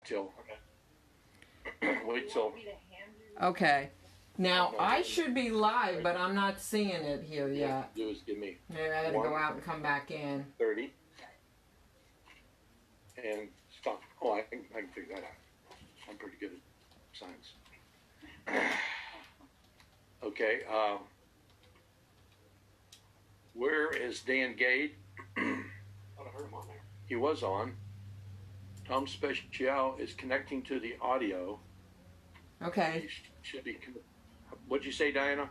till. Wait till. Okay. Now, I should be live, but I'm not seeing it here yet. Do is give me. Maybe I gotta go out and come back in. 30. And stop. Oh, I can figure that out. I'm pretty good at science. Okay. Where is Dan Gade? I heard him on there. He was on. Tom Special is connecting to the audio. Okay. He should be. What'd you say, Diana?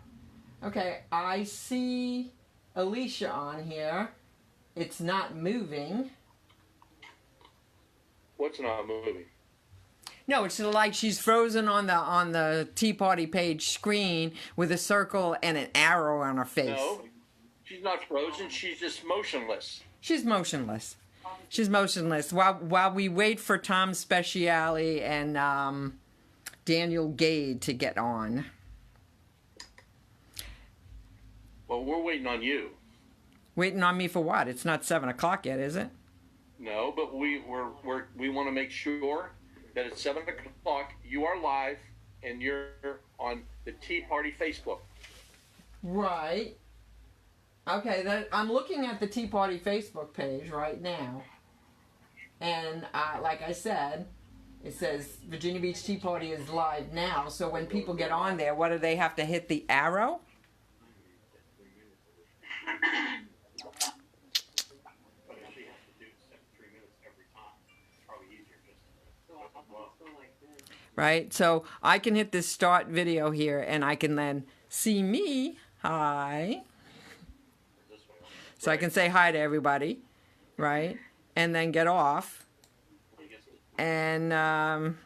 Okay, I see Alicia on here. It's not moving. What's not moving? No, it's like she's frozen on the Tea Party page screen with a circle and an arrow on her face. No, she's not frozen. She's just motionless. She's motionless. She's motionless. While we wait for Tom Speciale and Daniel Gade to get on. Well, we're waiting on you. Waiting on me for what? It's not 7 o'clock yet, is it? No, but we want to make sure that at 7 o'clock you are live and you're on the Tea Party Facebook. Right. Okay, I'm looking at the Tea Party Facebook page right now. And like I said, it says Virginia Beach Tea Party is live now. So when people get on there, what do they have to hit the arrow? Right, so I can hit this start video here and I can then see me. Hi. So I can say hi to everybody, right? And then get off. And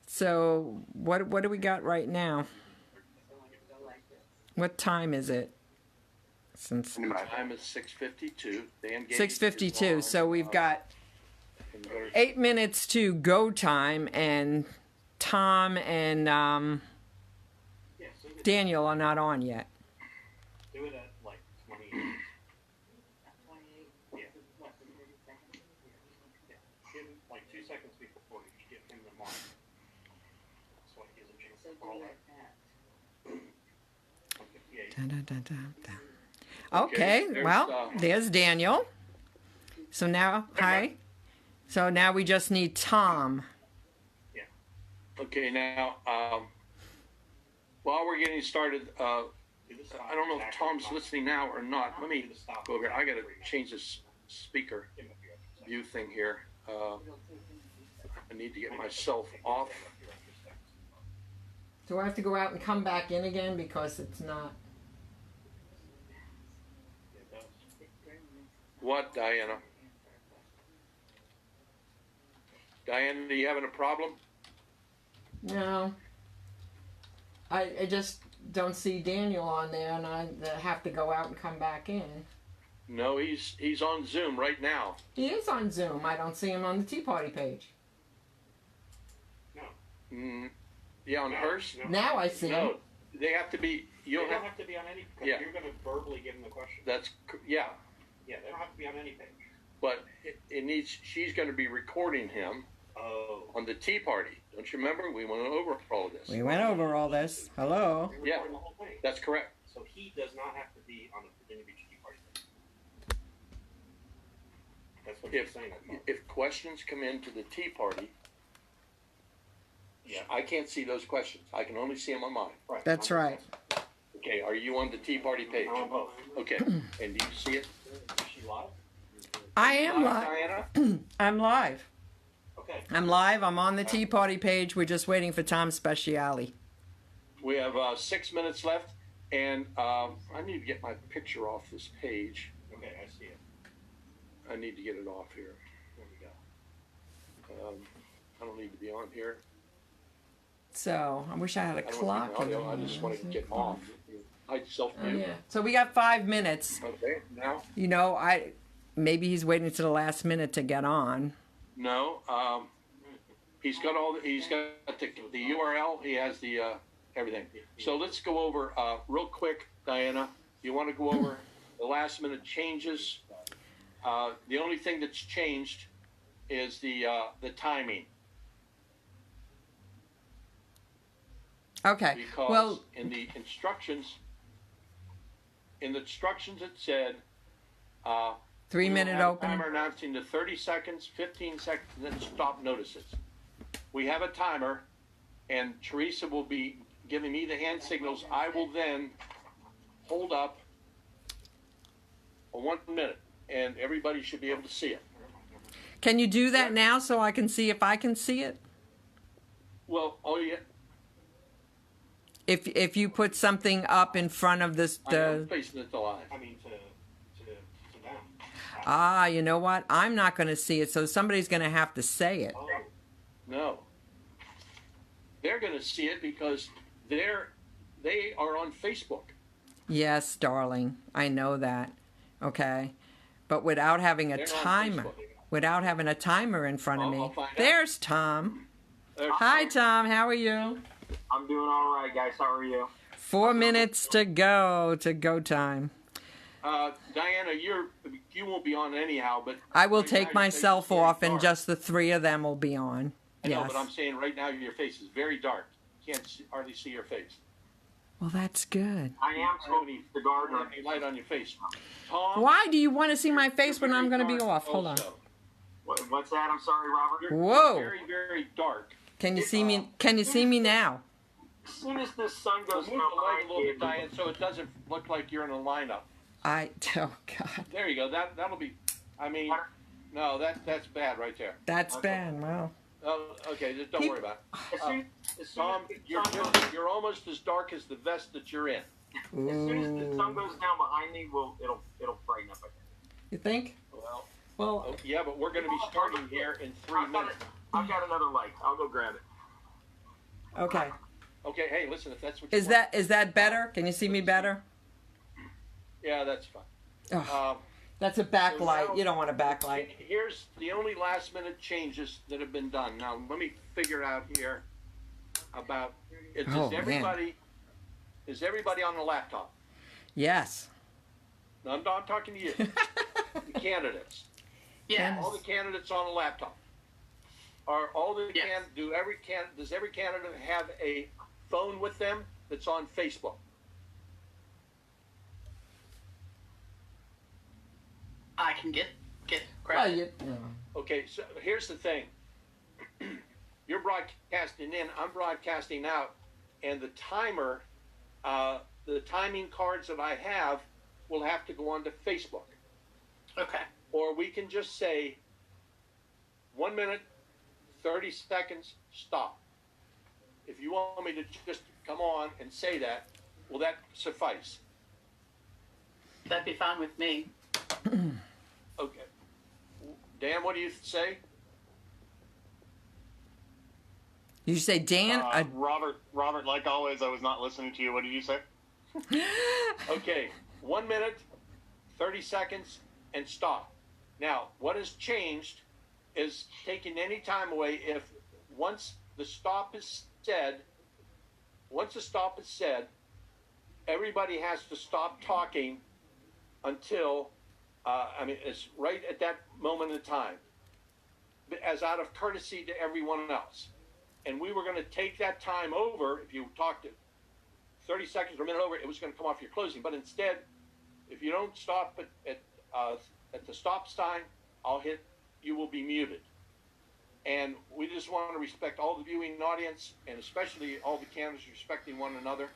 so what do we got right now? What time is it? Since time is 6:52. 6:52. So we've got 8 minutes to go time, and Tom and Daniel are not on yet. Do it at like 28. Yeah. Give him like 2 seconds before you give him the mark. That's what gives a chance to call it. Okay, well, there's Daniel. So now, hi. So now we just need Tom. Yeah. Okay, now, while we're getting started, I don't know if Tom's listening now or not. Let me go over here. I got to change this speaker view thing here. I need to get myself off. Do I have to go out and come back in again because it's not? What, Diana? Diana, are you having a problem? No. I just don't see Daniel on there, and I have to go out and come back in. No, he's on Zoom right now. He is on Zoom. I don't see him on the Tea Party page. No. Yeah, on hers? No. Now I see him. No, they have to be. They don't have to be on any. Yeah. You're going to verbally give them the question. Yeah. Yeah, they don't have to be on any page. But it needs. She's going to be recording him. Oh. On the Tea Party. Don't you remember? We went over all of this. We went over all this. Hello. Yeah, that's correct. So he does not have to be on the Virginia Beach Tea Party page. That's what he's saying. If questions come into the Tea Party, yeah, I can't see those questions. I can only see them on mine. Right. That's right. Okay, are you on the Tea Party page? I'm on both. Okay, and do you see it? Is she live? I am live. Diana? I'm live. Okay. I'm live. I'm on the Tea Party page. We're just waiting for Tom Speciale. We have 6 minutes left, and I need to get my picture off this page. Okay, I see it. I need to get it off here. There we go. I don't need to be on here. So I wish I had a clock. I just want to get off. I self-mute. Yeah. So we got 5 minutes. Okay, now? You know, maybe he's waiting to the last minute to get on. No, he's got the URL. He has the everything. So let's go over real quick, Diana. You want to go over the last minute changes? The only thing that's changed is the timing. Okay. Because Well, in the instructions it said 3-minute we will have a opening. timer announcing the 30 seconds, 15 seconds, and then stop notices. We have a timer, and Teresa will be giving me the hand signals. I will then hold up for 1 minute, and everybody should be able to see it. Can you do that now so I can see if I can see it? Well, If you put something up in front of this, I'm facing it live. I mean, to them. you know what? I'm not going to see it, so somebody's going to have to say it. Oh, No. They're going to see it because they are on Facebook. Yes, darling. I know that. Okay. But without having a They're on timer, Facebook. without having a timer in front of I'll me. find out. There's Tom. There's Hi, Tom. How are you? I'm doing all right, guys. How are you? 4 minutes to go time. Diana, you won't be on anyhow, but I will right now take your myself face is very off, and dark. just the 3 of them will be on. I know, Yes. but I'm saying right now your face is very dark. Hardly see your face. Well, that's good. I am smoking the I don't gardener. have any light on your face. Tom, Why do you want to see my face when you're I'm very going to be dark off? Hold on. also. What's that? I'm sorry, Robert. You're Whoa. very, very dark. Can you see me? Can you see me now? As soon as the sun So goes move down the light a little bit, behind Diane, so it doesn't look like you're in a lineup. Oh God, There you go. That'll be. I mean, no, that's bad right there. that's bad. Wow. Oh, okay, just don't worry about it. as soon Tom, as the sun goes- you're almost as dark as the vest that you're in. as soon as the sun goes down behind me, it'll brighten up again. You think? Well, Well, oh, yeah, but we're going to be starting here in 3 minutes. I've got another light. I'll go grab it. okay. Okay, hey, listen, if that's what you Is want. that better? Can you see me better? Yeah, that's fine. Oh, that's a backlight. You don't want a backlight. Here's the only last minute changes that have been done. Now, let me figure out here about, is Oh, man. everybody on the laptop? Yes. No, I'm not talking to you. The candidates. Yes. All the candidates on the laptop. Are all the Yes. does every candidate have a phone with them that's on Facebook? I can get Well, grab it. you, Okay, so here's the thing. You're broadcasting in, I'm broadcasting out, and the timer, the timing cards that I have will have to go onto Facebook. Okay. Or we can just say 1 minute, 30 seconds, stop. If you want me to just come on and say that, will that suffice? That'd be fine with me. Okay. Dan, what do you say? you say Dan? Robert, like always, I was not listening to you. What did you say? Okay, 1 minute, 30 seconds, and stop. Now, what has changed is taking any time away if once the stop is said, everybody has to stop talking until, it's right at that moment in time, as out of courtesy to everyone else. And we were going to take that time over. If you talked to 30 seconds or a minute over, it was going to come off your closing. But instead, if you don't stop at the stop sign, I'll hit, you will be muted. And we just want to respect all the viewing audience, and especially all the candidates respecting one another.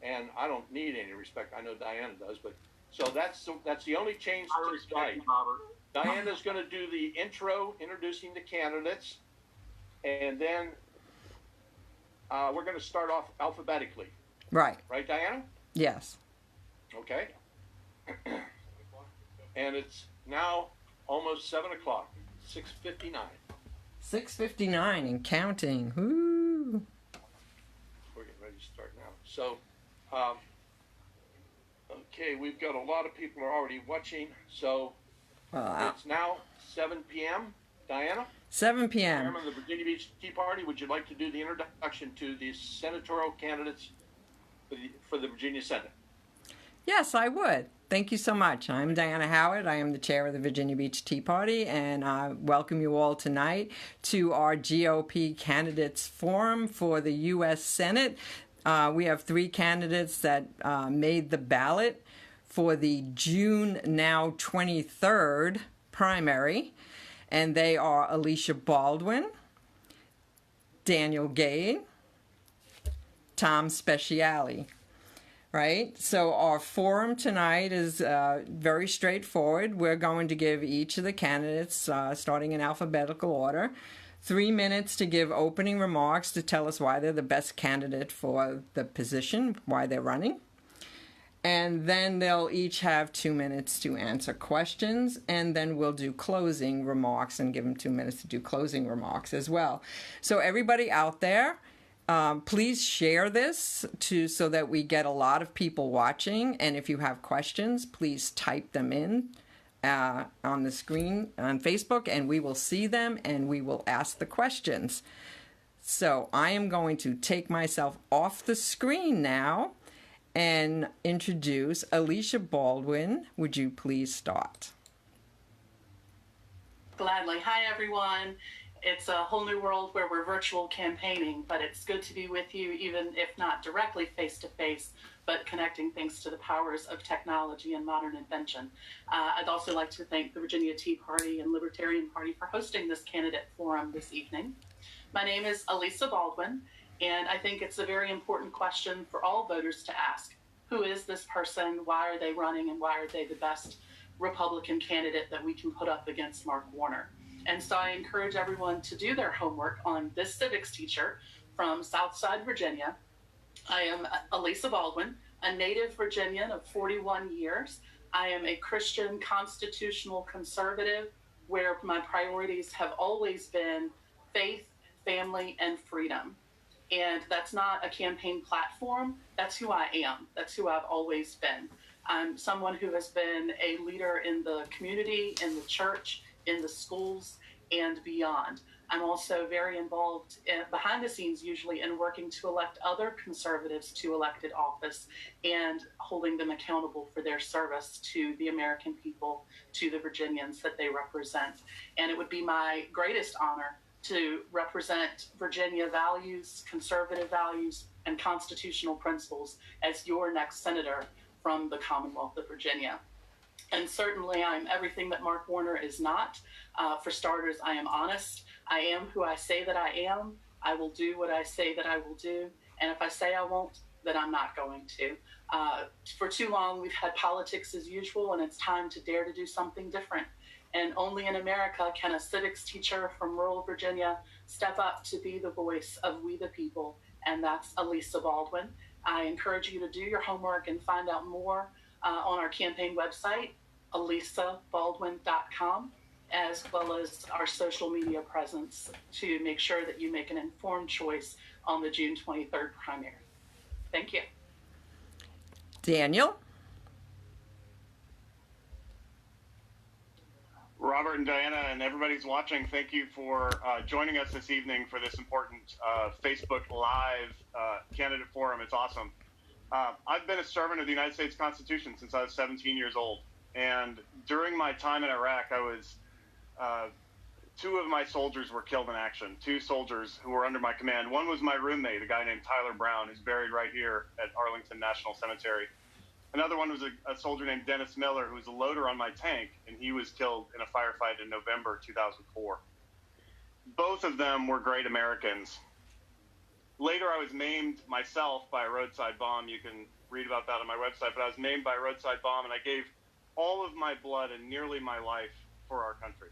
And I don't need any respect. I know Diana does, but so that's the only change I to respect tonight. you, Robert. Diana's going to do the intro, introducing the candidates, and then we're going to start off alphabetically. Right. Right, Diana? Yes. Okay. And it's now almost 7 o'clock, 6:59. 6:59 and counting. Woo. We're getting ready to start now. So, okay, we've got a lot of people are already watching. So it's now 7 p.m. Diana, 7 p.m. Chairman of the Virginia Beach Tea Party, would you like to do the introduction to the senatorial candidates for the Virginia Senate? Yes, I would. Thank you so much. I'm Diana Howard. I am the chair of the Virginia Beach Tea Party, and I welcome you all tonight to our GOP Candidates Forum for the U.S. Senate. We have 3 candidates that made the ballot for the June now 23rd primary, and they are Alicia Baldwin, Daniel Gade, Tom Speciale. Right? So our forum tonight is very straightforward. We're going to give each of the candidates, starting in alphabetical order, 3 minutes to give opening remarks to tell us why they're the best candidate for the position, why they're running. And then they'll each have 2 minutes to answer questions, and then we'll do closing remarks and give them 2 minutes to do closing remarks as well. So everybody out there, please share this so that we get a lot of people watching. And if you have questions, please type them in on the screen on Facebook, and we will see them and we will ask the questions. So I am going to take myself off the screen now and introduce Alicia Baldwin. Would you please start? Gladly. Hi, everyone. It's a whole new world where we're virtual campaigning, but it's good to be with you, even if not directly face-to-face, but connecting thanks to the powers of technology and modern invention. I'd also like to thank the Virginia Tea Party and Libertarian Party for hosting this candidate forum this evening. My name is Alicia Baldwin, and I think it's a very important question for all voters to ask. Who is this person? Why are they running? And why are they the best Republican candidate that we can put up against Mark Warner? And so I encourage everyone to do their homework on this civics teacher from Southside Virginia. I am Alicia Baldwin, a native Virginian of 41 years. I am a Christian constitutional conservative where my priorities have always been faith, family, and freedom. And that's not a campaign platform. That's who I am. That's who I've always been. I'm someone who has been a leader in the community, in the church, in the schools, and beyond. I'm also very involved behind the scenes, usually, in working to elect other conservatives to elected office and holding them accountable for their service to the American people, to the Virginians that they represent. And it would be my greatest honor to represent Virginia values, conservative values, and constitutional principles as your next senator from the Commonwealth of Virginia. And certainly I'm everything that Mark Warner is not. For starters, I am honest. I am who I say that I am. I will do what I say that I will do. And if I say I won't, then I'm not going to. For too long, we've had politics as usual, and it's time to dare to do something different. And only in America can a civics teacher from rural Virginia step up to be the voice of we the people, and that's Alicia Baldwin. I encourage you to do your homework and find out more on our campaign website, aliciabaldwin.com, as well as our social media presence to make sure that you make an informed choice on the June 23rd primary. Thank you. Daniel? Robert and Diana and everybody who's watching, thank you for joining us this evening for this important Facebook Live candidate forum. It's awesome. I've been a servant of the United States Constitution since I was 17 years old. And during my time in Iraq, I was 2 of my soldiers were killed in action, 2 soldiers who were under my command. One was my roommate, a guy named Tyler Brown, who's buried right here at Arlington National Cemetery. Another one was a soldier named Dennis Miller, who was a loader on my tank, and he was killed in a firefight in November 2004. Both of them were great Americans. Later, I was maimed myself by a roadside bomb. You can read about that on my website, but I was maimed by a roadside bomb, and I gave all of my blood and nearly my life for our country.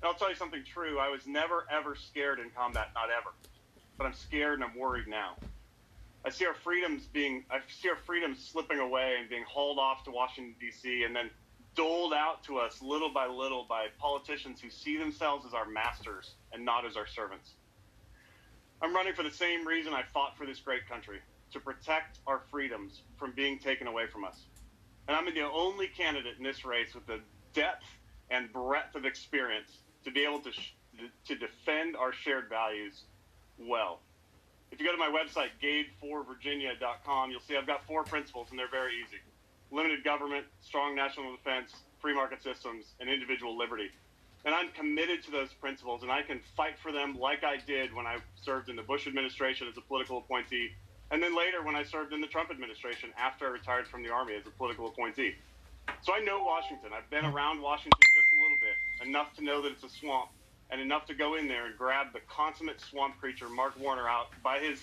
And I'll tell you something true. I was never, ever scared in combat, not ever. But I'm scared and I'm worried now. I see our freedoms slipping away and being hauled off to Washington, D.C., and then doled out to us little by politicians who see themselves as our masters and not as our servants. I'm running for the same reason I fought for this great country, to protect our freedoms from being taken away from us. And I'm the only candidate in this race with the depth and breadth of experience to be able to defend our shared values well. If you go to my website, gade4virginia.com, you'll see I've got 4 principles, and they're very easy. Limited government, strong national defense, free market systems, and individual liberty. And I'm committed to those principles, and I can fight for them like I did when I served in the Bush administration as a political appointee, and then later when I served in the Trump administration after I retired from the Army as a political appointee. So I know Washington. I've been around Washington just a little bit, enough to know that it's a swamp, and enough to go in there and grab the consummate swamp creature, Mark Warner, out by his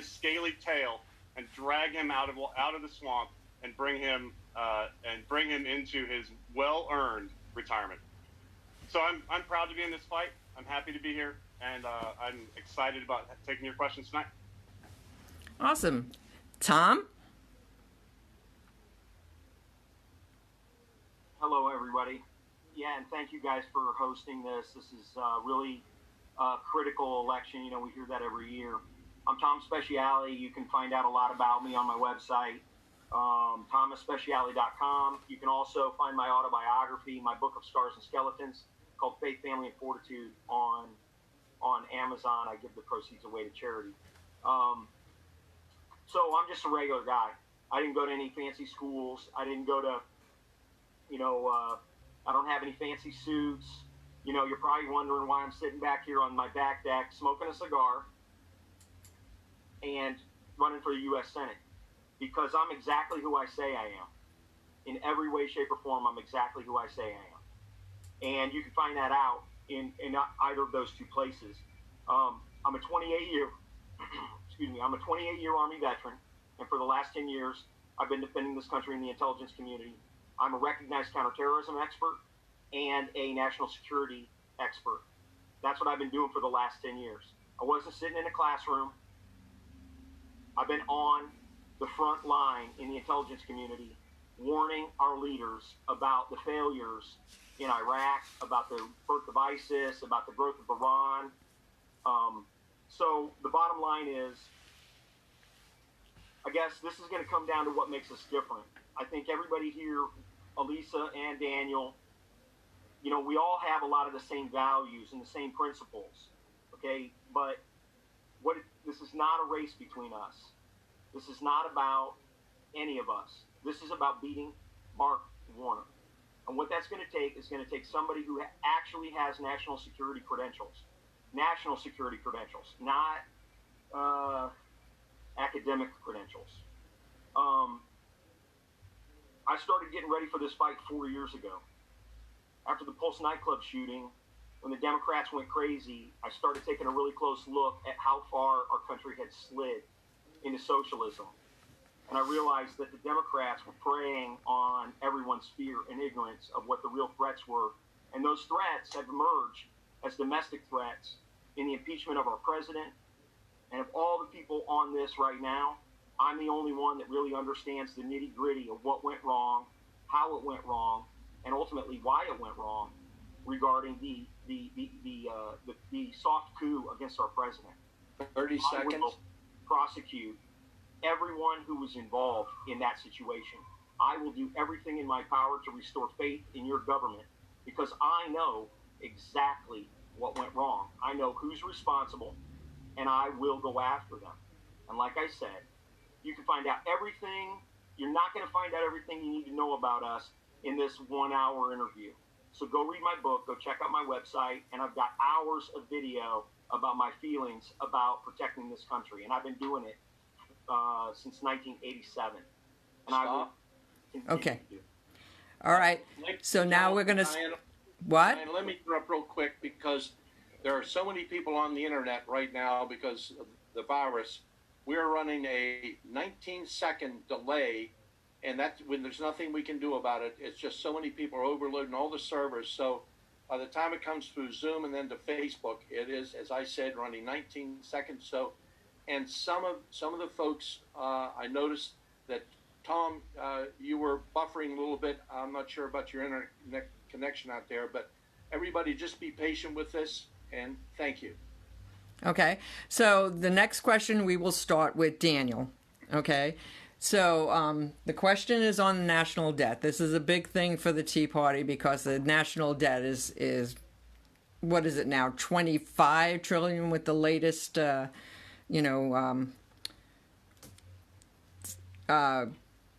scaly tail and drag him out of the swamp and bring him into his well-earned retirement. So I'm proud to be in this fight. I'm happy to be here, and I'm excited about taking your questions tonight. Awesome. Tom? Hello, everybody. Yeah, and thank you guys for hosting this. This is really a critical election. You know, we hear that every year. I'm Tom Speciale. You can find out a lot about me on my website, thomasspeciale.com. You can also find my autobiography, my book of Scars and Skeletons, called Faith, Family, and Fortitude on Amazon. I give the proceeds away to charity. So I'm just a regular guy. I didn't go to any fancy schools. I didn't go to, I don't have any fancy suits. You know, you're probably wondering why I'm sitting back here on my back deck smoking a cigar and running for the U.S. Senate, because I'm exactly who I say I am. In every way, shape, or form, I'm exactly who I say I am. And you can find that out in either of those two places. I'm a 28-year Army veteran, and for the last 10 years, I've been defending this country in the intelligence community. I'm a recognized counterterrorism expert and a national security expert. That's what I've been doing for the last 10 years. I wasn't sitting in a classroom. I've been on the front line in the intelligence community, warning our leaders about the failures in Iraq, about the birth of ISIS, about the growth of Iran. So the bottom line is, I guess this is going to come down to what makes us different. I think everybody here, Elisa and Daniel, you know, we all have a lot of the same values and the same principles, okay? But this is not a race between us. This is not about any of us. This is about beating Mark Warner. And what that's going to take is going to take somebody who actually has national security credentials. National security credentials, not academic credentials. I started getting ready for this fight 4 years ago. After the Pulse nightclub shooting, when the Democrats went crazy, I started taking a really close look at how far our country had slid into socialism. And I realized that the Democrats were preying on everyone's fear and ignorance of what the real threats were. And those threats have emerged as domestic threats in the impeachment of our president. And of all the people on this right now, I'm the only one that really understands the nitty-gritty of what went wrong, how it went wrong, and ultimately why it went wrong regarding the soft coup against our president. 30 seconds. I will prosecute everyone who was involved in that situation. I will do everything in my power to restore faith in your government, because I know exactly what went wrong. I know who's responsible, and I will go after them. And like I said, you can find out everything. You're not going to find out everything you need to know about us in this 1 hour interview. So go read my book, go check out my website, and I've got hours of video about my feelings about protecting this country. And I've been doing it since 1987. And Stop. I will continue Okay. to do. All right. So now we're going to... What? And let me interrupt real quick, because there are so many people on the internet right now because of the virus. We're running a 19-second delay, and that's when there's nothing we can do about it. It's just so many people are overloading all the servers. So by the time it comes through Zoom and then to Facebook, it is, as I said, running 19 seconds. So, and some of the folks, I noticed that, Tom, you were buffering a little bit. I'm not sure about your internet connection out there, but everybody just be patient with this, and thank you. Okay. So the next question, we will start with Daniel. Okay. So the question is on national debt. This is a big thing for the Tea Party, because the national debt is what is it now, 25 trillion with the latest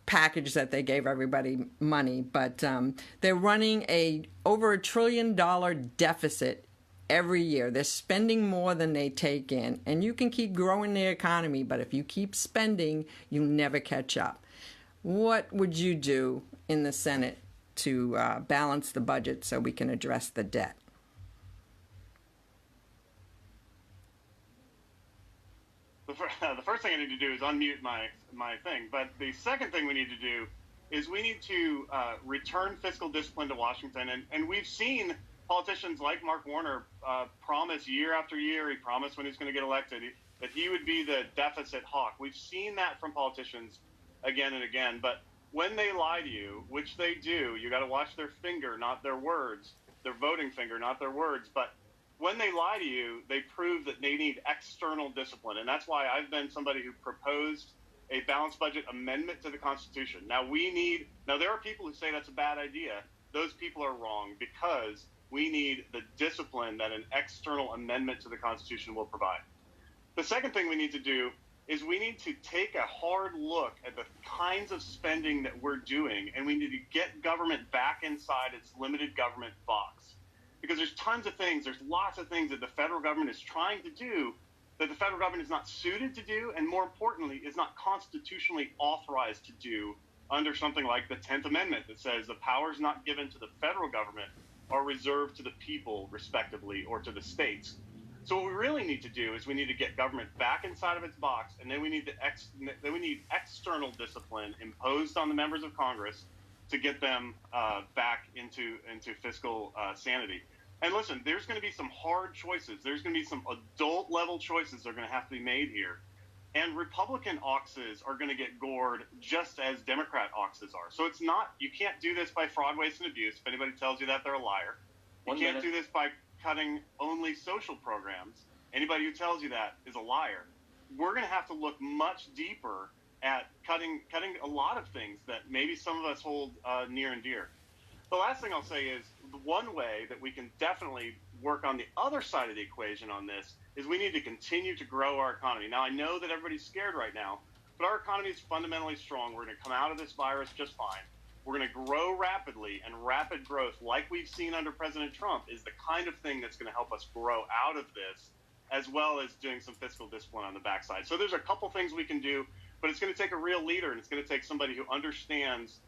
package that they gave everybody money, but they're running over $1 trillion deficit every year. They're spending more than they take in. And you can keep growing the economy, but if you keep spending, you never catch up. What would you do in the Senate to balance the budget so we can address the debt? The first thing I need to do is unmute my thing. But the second thing we need to do is we need to return fiscal discipline to Washington. And we've seen politicians like Mark Warner promise year after year. He promised when he was going to get elected that he would be the deficit hawk. We've seen that from politicians again and again. But when they lie to you, which they do, you got to watch their finger, not their words, their voting finger, not their words. But when they lie to you, they prove that they need external discipline. And that's why I've been somebody who proposed a balanced budget amendment to the Constitution. Now there are people who say that's a bad idea. Those people are wrong, because we need the discipline that an external amendment to the Constitution will provide. The second thing we need to do is we need to take a hard look at the kinds of spending that we're doing, and we need to get government back inside its limited government box. Because there's tons of things, there's lots of things that the federal government is trying to do that the federal government is not suited to do, and more importantly, is not constitutionally authorized to do under something like the 10th Amendment that says the powers not given to the federal government are reserved to the people, respectively, or to the states. So what we really need to do is we need to get government back inside of its box, and then we need external discipline imposed on the members of Congress to get them back into fiscal sanity. And listen, there's going to be some hard choices. There's going to be some adult-level choices that are going to have to be made here. And Republican oxes are going to get gored just as Democrat oxes are. So it's not, you can't do this by fraud, waste, and abuse. If anybody tells you that, they're a liar. You can't do this by cutting only social programs. Anybody who tells you that is a liar. We're going to have to look much deeper at cutting a lot of things that maybe some of us hold near and dear. The last thing I'll say is the one way that we can definitely work on the other side of the equation on this is we need to continue to grow our economy. Now, I know that everybody's scared right now, but our economy is fundamentally strong. We're going to come out of this virus just fine. We're going to grow rapidly, and rapid growth, like we've seen under President Trump, is the kind of thing that's going to help us grow out of this, as well as doing some fiscal discipline on the backside. So there's a couple things we can do, but it's going to take a real leader, and it's going to take somebody who understands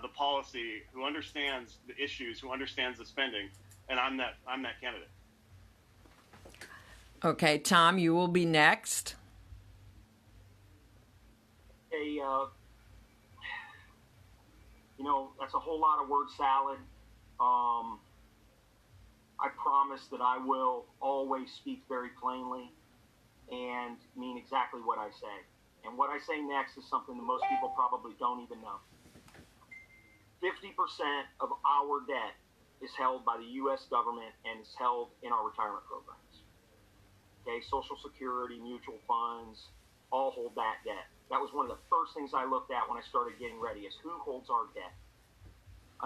the policy, who understands the issues, who understands the spending, and I'm that candidate. Okay, Tom, you will be next. Hey, that's a whole lot of word salad. I promise that I will always speak very plainly and mean exactly what I say. And what I say next is something that most people probably don't even know. 50% of our debt is held by the U.S. government and is held in our retirement programs. Okay, Social Security, mutual funds, all hold that debt. That was one of the first things I looked at when I started getting ready, is who holds our debt.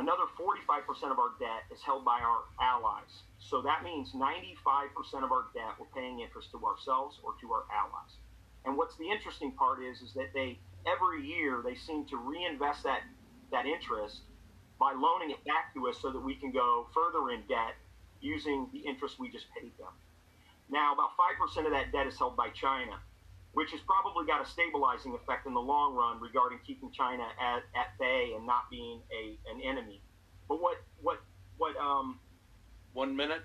Another 45% of our debt is held by our allies. So that means 95% of our debt we're paying interest to ourselves or to our allies. And what's the interesting part is that they, every year, they seem to reinvest that interest by loaning it back to us so that we can go further in debt using the interest we just paid them. Now, about 5% of that debt is held by China, which has probably got a stabilizing effect in the long run regarding keeping China at bay and not being an enemy. But what 1 minute.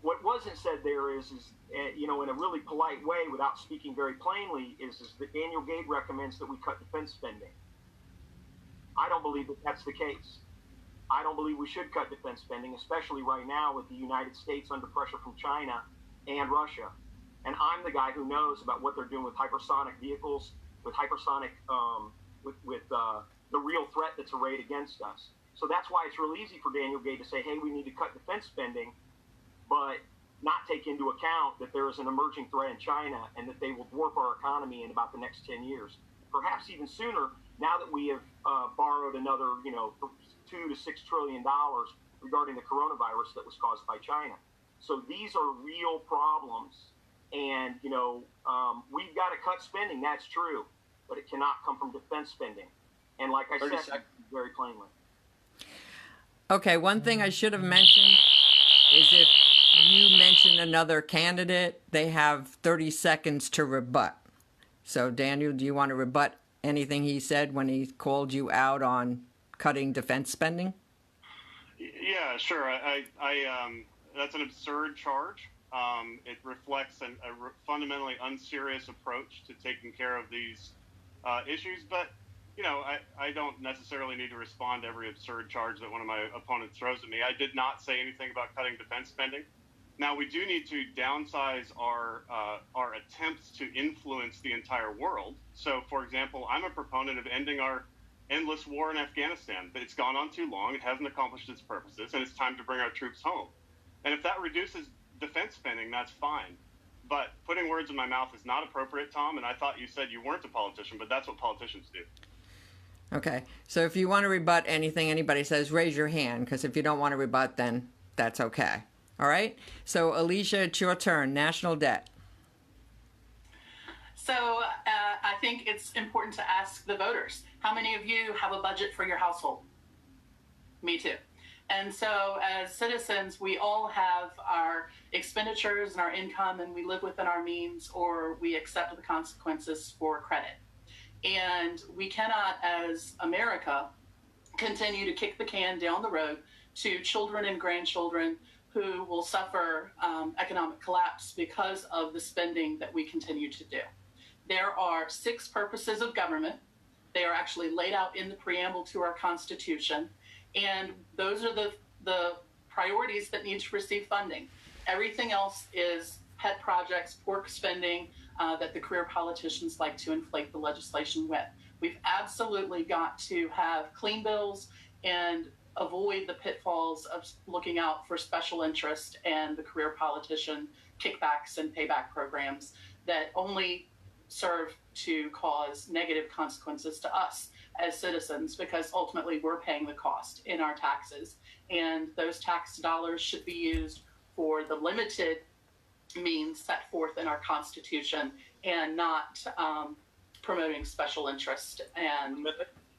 What wasn't said there is in a really polite way, without speaking very plainly, is that Daniel Gade recommends that we cut defense spending. I don't believe that that's the case. I don't believe we should cut defense spending, especially right now with the United States under pressure from China and Russia. And I'm the guy who knows about what they're doing with hypersonic vehicles, with hypersonic, with the real threat that's arrayed against us. So that's why it's real easy for Daniel Gade to say, hey, we need to cut defense spending, but not take into account that there is an emerging threat in China and that they will dwarf our economy in about the next 10 years, perhaps even sooner, now that we have borrowed another, $2 to $6 trillion regarding the coronavirus that was caused by China. So these are real problems. And, we've got to cut spending. That's true. But it cannot come from defense spending. And like I said, very plainly. Okay, one thing I should have mentioned is you mention another candidate, they have 30 seconds to rebut. So, Daniel, do you want to rebut anything he said when he called you out on cutting defense spending? Yeah, sure. That's an absurd charge. It reflects a fundamentally unserious approach to taking care of these issues. But, I don't necessarily need to respond to every absurd charge that one of my opponents throws at me. I did not say anything about cutting defense spending. Now, we do need to downsize our attempts to influence the entire world. So, for example, I'm a proponent of ending our endless war in Afghanistan. It's gone on too long. It hasn't accomplished its purposes, and it's time to bring our troops home. And if that reduces defense spending, that's fine. But putting words in my mouth is not appropriate, Tom, and I thought you said you weren't a politician, but that's what politicians do. Okay, so if you want to rebut anything anybody says, raise your hand, because if you don't want to rebut, then that's okay. All right? So, Alicia, it's your turn. National debt. So I think it's important to ask the voters, how many of you have a budget for your household? Me too. And so as citizens, we all have our expenditures and our income, and we live within our means, or we accept the consequences for credit. And we cannot, as America, continue to kick the can down the road to children and grandchildren who will suffer economic collapse because of the spending that we continue to do. There are 6 purposes of government. They are actually laid out in the preamble to our Constitution, and those are the priorities that need to receive funding. Everything else is pet projects, pork spending, that the career politicians like to inflate the legislation with. We've absolutely got to have clean bills and avoid the pitfalls of looking out for special interest and the career politician kickbacks and payback programs that only serve to cause negative consequences to us as citizens, because ultimately we're paying the cost in our taxes. And those tax dollars should be used for the limited means set forth in our Constitution, and not promoting special interest and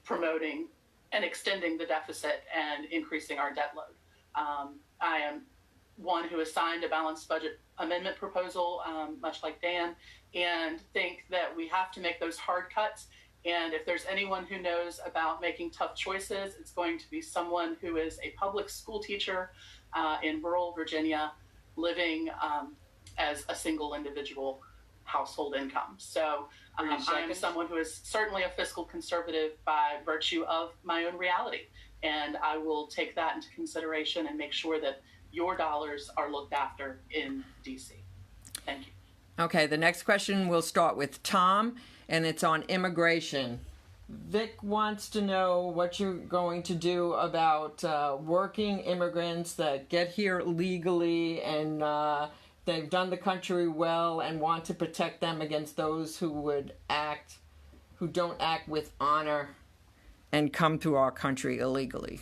promoting and extending the deficit and increasing our debt load. I am one who has signed a balanced budget amendment proposal, much like Dan, and think that we have to make those hard cuts. And if there's anyone who knows about making tough choices, it's going to be someone who is a public school teacher in rural Virginia, living as a single individual household income. So I am someone who is certainly a fiscal conservative by virtue of my own reality. And I will take that into consideration and make sure that your dollars are looked after in DC. Thank you. Okay, the next question will start with Tom, and it's on immigration. Vic wants to know what you're going to do about working immigrants that get here legally and they've done the country well and want to protect them against those who don't act with honor and come to our country illegally.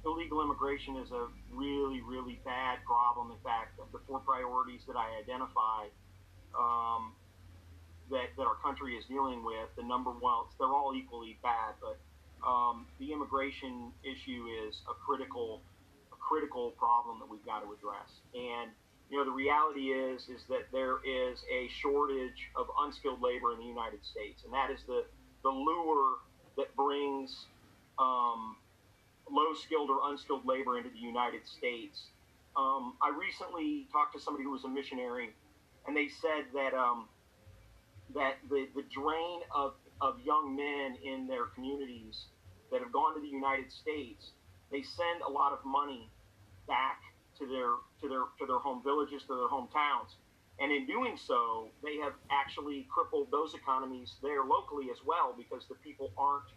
Illegal immigration is a really, really bad problem. In fact, of the 4 priorities that I identified that our country is dealing with, the number one, they're all equally bad, but the immigration issue is a critical problem that we've got to address. And the reality is that there is a shortage of unskilled labor in the United States, and that is the lure that brings low-skilled or unskilled labor into the United States. I recently talked to somebody who was a missionary, and they said that the drain of young men in their communities that have gone to the United States, they send a lot of money back to their home villages, to their hometowns, and in doing so, they have actually crippled those economies there locally as well, because the people aren't.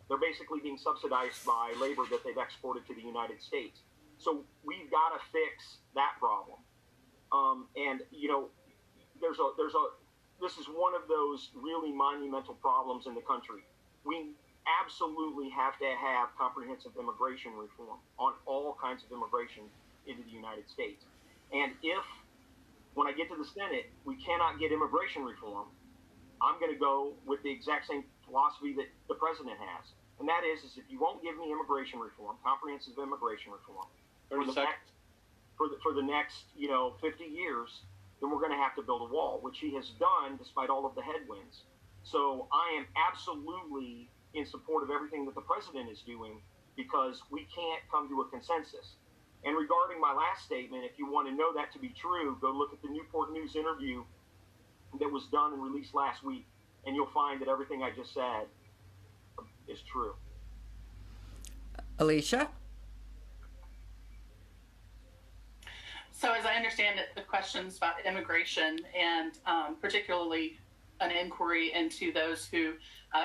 They're basically being subsidized by labor that they've exported to the United States. So we've got to fix that problem. And this is one of those really monumental problems in the country. We absolutely have to have comprehensive immigration reform on all kinds of immigration into the United States. And if, when I get to the Senate, we cannot get immigration reform, I'm going to go with the exact same philosophy that the president has. And that is if you won't give me immigration reform, comprehensive immigration reform, for the 30 seconds. next for the next 50 years, then we're going to have to build a wall, which he has done despite all of the headwinds. So I am absolutely in support of everything that the president is doing because we can't come to a consensus. And regarding my last statement, if you want to know that to be true, go look at the Newport News interview that was done and released last week, and you'll find that everything I just said is true. Alicia? So as I understand it, the questions about immigration and particularly an inquiry into those who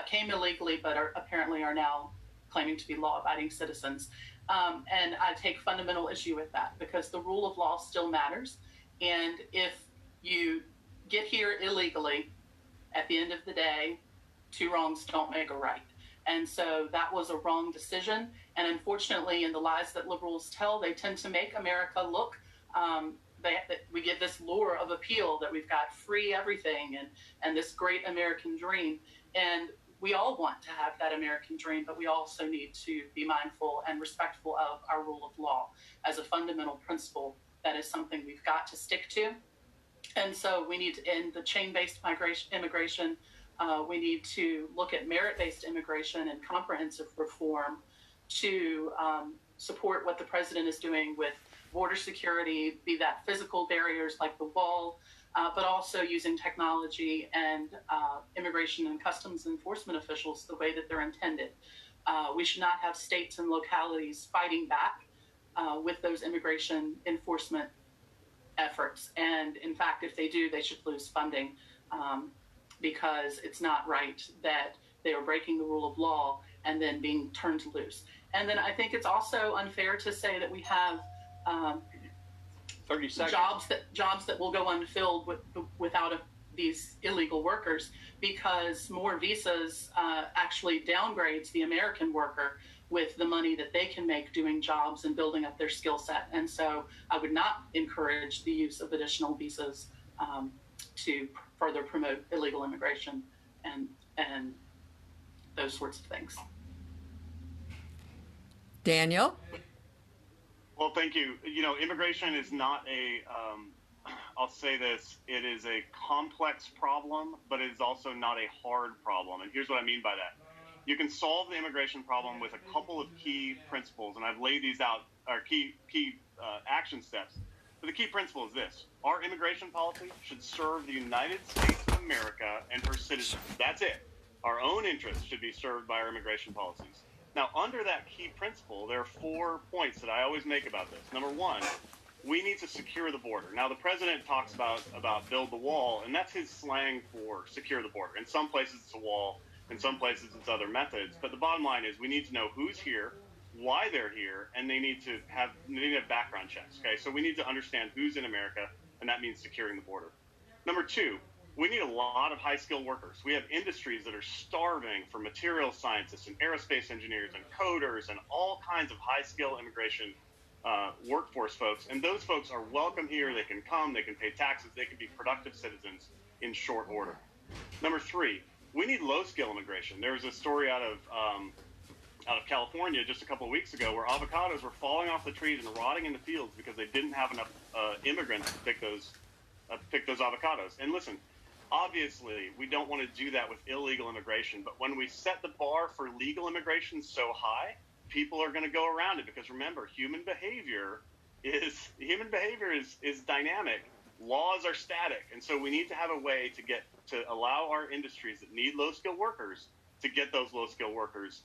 came illegally but apparently are now claiming to be law-abiding citizens. And I take fundamental issue with that because the rule of law still matters. And if you get here illegally, at the end of the day, two wrongs don't make a right. And so that was a wrong decision. And unfortunately, in the lies that liberals tell, they tend to make America look we get this lure of appeal that we've got free everything and this great American dream. And we all want to have that American dream, but we also need to be mindful and respectful of our rule of law as a fundamental principle. That is something we've got to stick to. And so we need to end the chain-based immigration. We need to look at merit-based immigration and comprehensive reform to support what the president is doing with border security, be that physical barriers like the wall, but also using technology and immigration and customs enforcement officials the way that they're intended. We should not have states and localities fighting back with those immigration enforcement efforts. And in fact, if they do, they should lose funding because it's not right that they are breaking the rule of law and then being turned loose. And then I think it's also unfair to say that we have 30 seconds. jobs that will go unfilled without these illegal workers because more visas actually downgrades the American worker with the money that they can make doing jobs and building up their skill set. And so I would not encourage the use of additional visas to further promote illegal immigration and those sorts of things. Daniel? Well, thank you. Immigration is not I'll say this, it is a complex problem, but it is also not a hard problem. And here's what I mean by that. You can solve the immigration problem with a couple of key principles, and I've laid these out, our key action steps. But the key principle is this. Our immigration policy should serve the United States of America and her citizens. That's it. Our own interests should be served by our immigration policies. Now, under that key principle, there are 4 points that I always make about this. Number one, we need to secure the border. Now, the president talks about build the wall, and that's his slang for secure the border. In some places, it's a wall. In some places, it's other methods. But the bottom line is we need to know who's here, why they're here, and they need to have background checks. Okay, so we need to understand who's in America, and that means securing the border. Number two, we need a lot of high-skilled workers. We have industries that are starving for material scientists and aerospace engineers and coders and all kinds of high-skill immigration workforce folks. And those folks are welcome here. They can come. They can pay taxes. They can be productive citizens in short order. Number three, we need low-skill immigration. There was a story out of California just a couple of weeks ago where avocados were falling off the trees and rotting in the fields because they didn't have enough immigrants to pick those avocados. And listen, obviously, we don't want to do that with illegal immigration, but when we set the bar for legal immigration so high, people are going to go around it because remember, human behavior is dynamic. Laws are static, and so we need to have a way to allow our industries that need low-skilled workers to get those low-skilled workers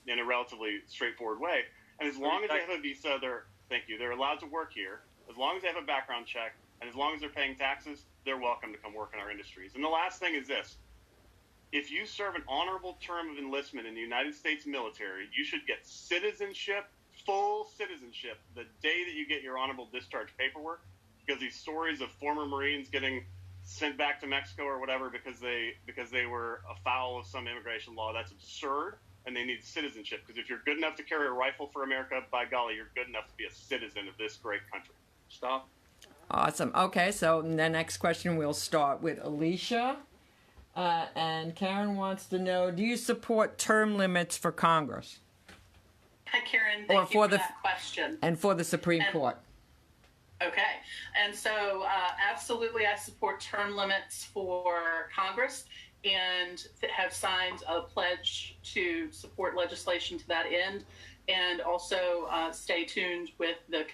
in a relatively straightforward way. And as long as they have a visa, they're allowed to work here. As long as they have a background check, and as long as they're paying taxes, they're welcome to come work in our industries. And the last thing is this. If you serve an honorable term of enlistment in the United States military, you should get citizenship, full citizenship, the day that you get your honorable discharge paperwork, because these stories of former Marines getting sent back to Mexico or whatever because they were afoul of some immigration law, that's absurd, and they need citizenship. Because if you're good enough to carry a rifle for America, by golly, you're good enough to be a citizen of this great country. Stop. Awesome. Okay, so the next question we'll start with Alicia. And Karen wants to know, do you support term limits for Congress? Hi, Karen. Or Thank you for that question. And for the Supreme Court. Okay. And so absolutely I support term limits for Congress and have signed a pledge to support legislation to that end, and also stay in tune with the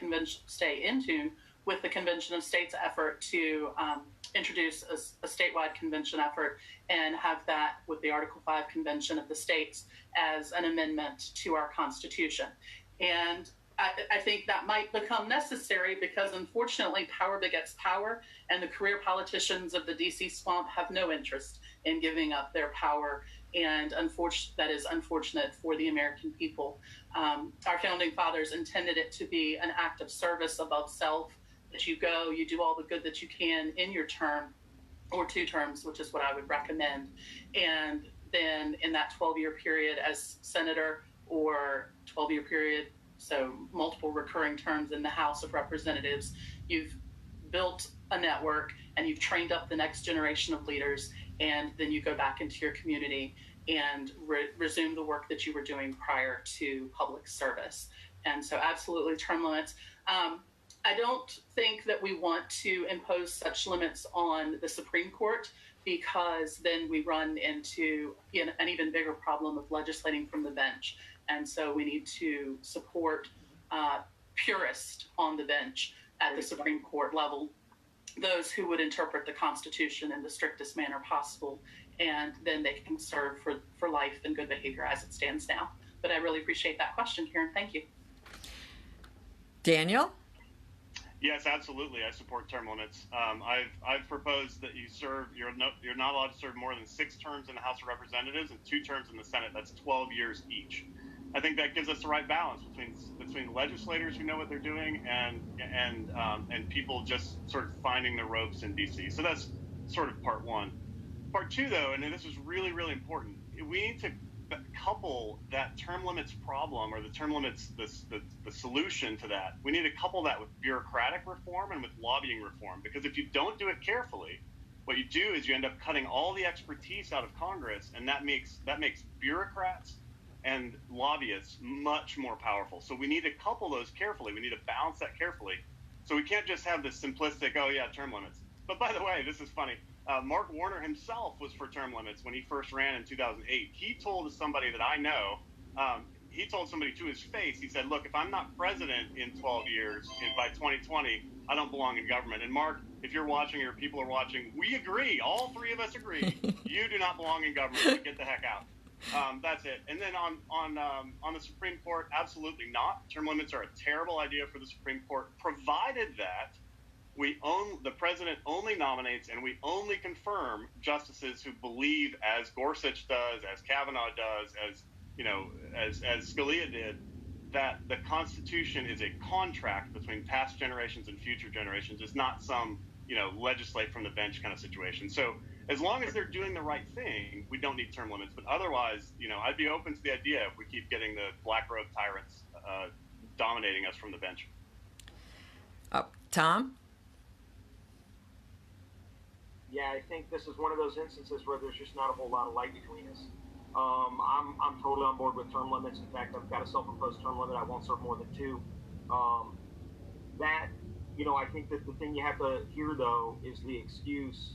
Convention of States effort to introduce a statewide convention effort and have that with the Article 5 Convention of the States as an amendment to our Constitution. And I think that might become necessary because, unfortunately, power begets power, and the career politicians of the DC swamp have no interest in giving up their power, and that is unfortunate for the American people. Our founding fathers intended it to be an act of service above self, that you go, you do all the good that you can in your term, or 2 terms, which is what I would recommend, and then in that 12-year period as senator, or 12-year period, so multiple recurring terms in the House of Representatives, you've built a network and you've trained up the next generation of leaders, and then you go back into your community and resume the work that you were doing prior to public service. And so absolutely term limits. I don't think that we want to impose such limits on the Supreme Court, because then we run into an even bigger problem of legislating from the bench. And so we need to support purists on the bench at the Supreme Court level, those who would interpret the Constitution in the strictest manner possible, and then they can serve for life and good behavior as it stands now. But I really appreciate that question, Karen. Thank you. Daniel? Yes, absolutely. I support term limits. I've proposed that you're not allowed to serve more than 6 terms in the House of Representatives and 2 terms in the Senate. That's 12 years each. I think that gives us the right balance between legislators who know what they're doing and people just sort of finding the ropes in DC. So that's sort of part 1. Part 2, though, and this is really, really important, we need to couple that term limits problem, or the term limits, the solution to that. We need to couple that with bureaucratic reform and with lobbying reform, because if you don't do it carefully, what you do is you end up cutting all the expertise out of Congress, and that makes bureaucrats and lobbyists much more powerful. So we need to couple those carefully. We need to balance that carefully. So we can't just have this simplistic, oh yeah, term limits. But by the way, this is funny. Mark Warner himself was for term limits when he first ran in 2008. He told somebody that I know, he told somebody to his face, he said, look, if I'm not president in 12 years, by 2020, I don't belong in government. And Mark, if you're watching or people are watching, we agree. All 3 of us agree. You do not belong in government. So get the heck out. That's it. And then on the Supreme Court, absolutely not. Term limits are a terrible idea for the Supreme Court, provided that the president only nominates and we only confirm justices who believe, as Gorsuch does, as Kavanaugh does, as Scalia did, that the Constitution is a contract between past generations and future generations. It's not some, legislate from the bench kind of situation. So as long as they're doing the right thing, we don't need term limits. But otherwise, I'd be open to the idea if we keep getting the black robe tyrants dominating us from the bench. Tom? Yeah, I think this is one of those instances where there's just not a whole lot of light between us. I'm totally on board with term limits. In fact, I've got a self-imposed term limit. I won't serve more than 2. I think that the thing you have to hear, though, is the excuse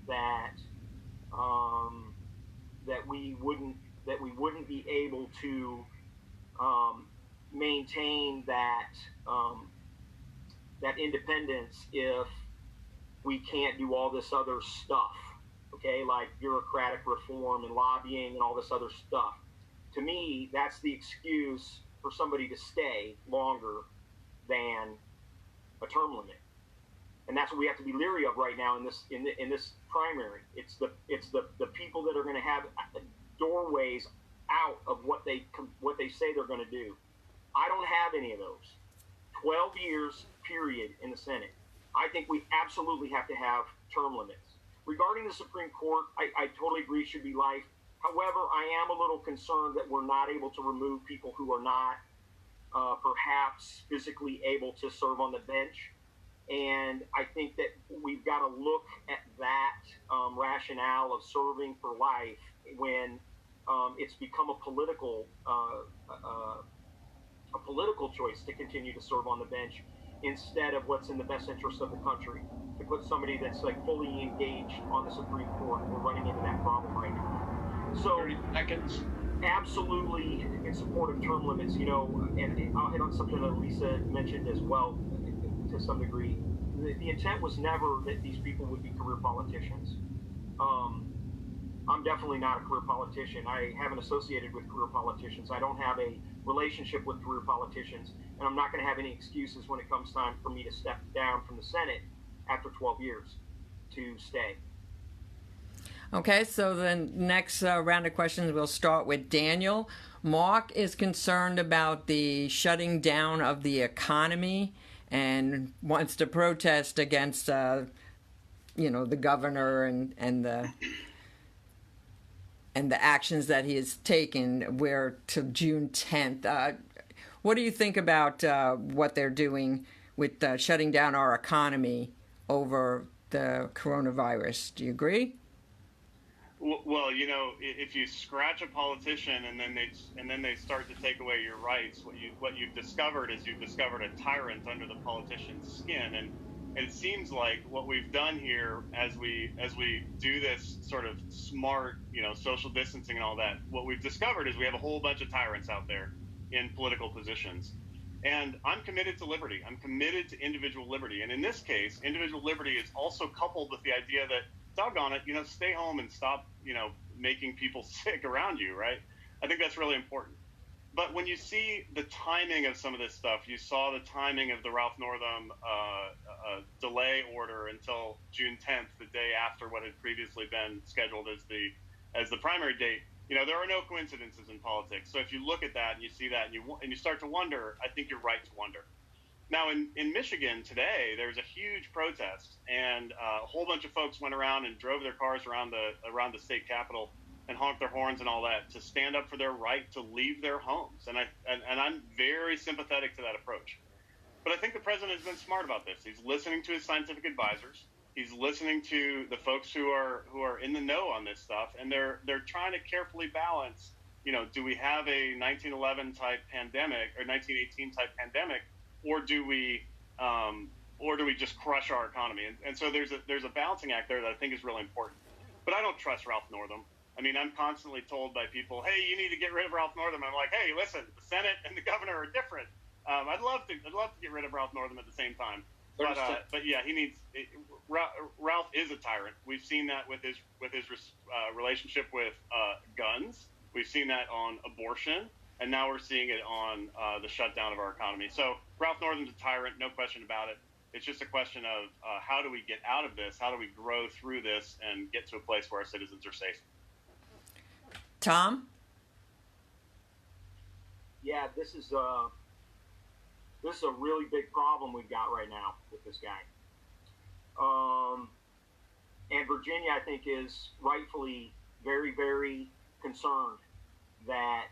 that that we wouldn't be able to maintain that independence if we can't do all this other stuff, okay, like bureaucratic reform and lobbying and all this other stuff. To me, that's the excuse for somebody to stay longer than a term limit, and that's what we have to be leery of right now in this primary. It's the people that are going to have doorways out of what they say they're going to do. I don't have any of those. 12 years period in the Senate. I think we absolutely have to have term limits. Regarding the Supreme Court, I totally agree should be life. However, I am a little concerned that we're not able to remove people who are not perhaps physically able to serve on the bench. And I think that we've got to look at that rationale of serving for life when it's become a political a political choice to continue to serve on the bench instead of what's in the best interest of the country. To put somebody that's like fully engaged on the Supreme Court, we're running into that problem right now. So 30 seconds. absolutely in support of term limits, you know, and I'll hit on something that Lisa mentioned as well to some degree. The intent was never that these people would be career politicians. I'm definitely not a career politician. I haven't associated with career politicians. I don't have a relationship with career politicians, and I'm not going to have any excuses when it comes time for me to step down from the Senate after 12 years to stay. Okay, so the next round of questions, we'll start with Daniel. Mark is concerned about the shutting down of the economy and wants to protest against, the governor and the actions that he has taken. We're to June 10th. What do you think about what they're doing with shutting down our economy over the coronavirus? Do you agree? Well, you know, if you scratch a politician and then they start to take away your rights, what you've discovered is you've discovered a tyrant under the politician's skin, and it seems like what we've done here as we do this sort of smart, social distancing and all that, what we've discovered is we have a whole bunch of tyrants out there in political positions. And I'm committed to liberty. I'm committed to individual liberty. And in this case, individual liberty is also coupled with the idea that, doggone it, stay home and stop, making people sick around you, right? I think that's really important. But when you see the timing of some of this stuff, you saw the timing of the Ralph Northam delay order until June 10th, the day after what had previously been scheduled as the primary date. There are no coincidences in politics. So if you look at that and you see that and you start to wonder, I think you're right to wonder. Now, in Michigan today, there was a huge protest, and a whole bunch of folks went around and drove their cars around the state capitol and honked their horns and all that to stand up for their right to leave their homes. And I'm very sympathetic to that approach. But I think the president has been smart about this. He's listening to his scientific advisors. He's listening to the folks who are in the know on this stuff, and they're trying to carefully balance. Do we have a 1911 type pandemic or 1918 type pandemic? Or do we just crush our economy? And so there's a balancing act there that I think is really important. But I don't trust Ralph Northam. I mean, I'm constantly told by people, "Hey, you need to get rid of Ralph Northam." I'm like, "Hey, listen, the Senate and the governor are different. I'd love to get rid of Ralph Northam at the same time." But yeah, Ralph is a tyrant. We've seen that with his relationship with guns. We've seen that on abortion. And now we're seeing it on the shutdown of our economy. So Ralph Northam's a tyrant, no question about it. It's just a question of how do we get out of this? How do we grow through this and get to a place where our citizens are safe? Tom? Yeah, this is a really big problem we've got right now with this guy. And Virginia, I think, is rightfully very, very concerned that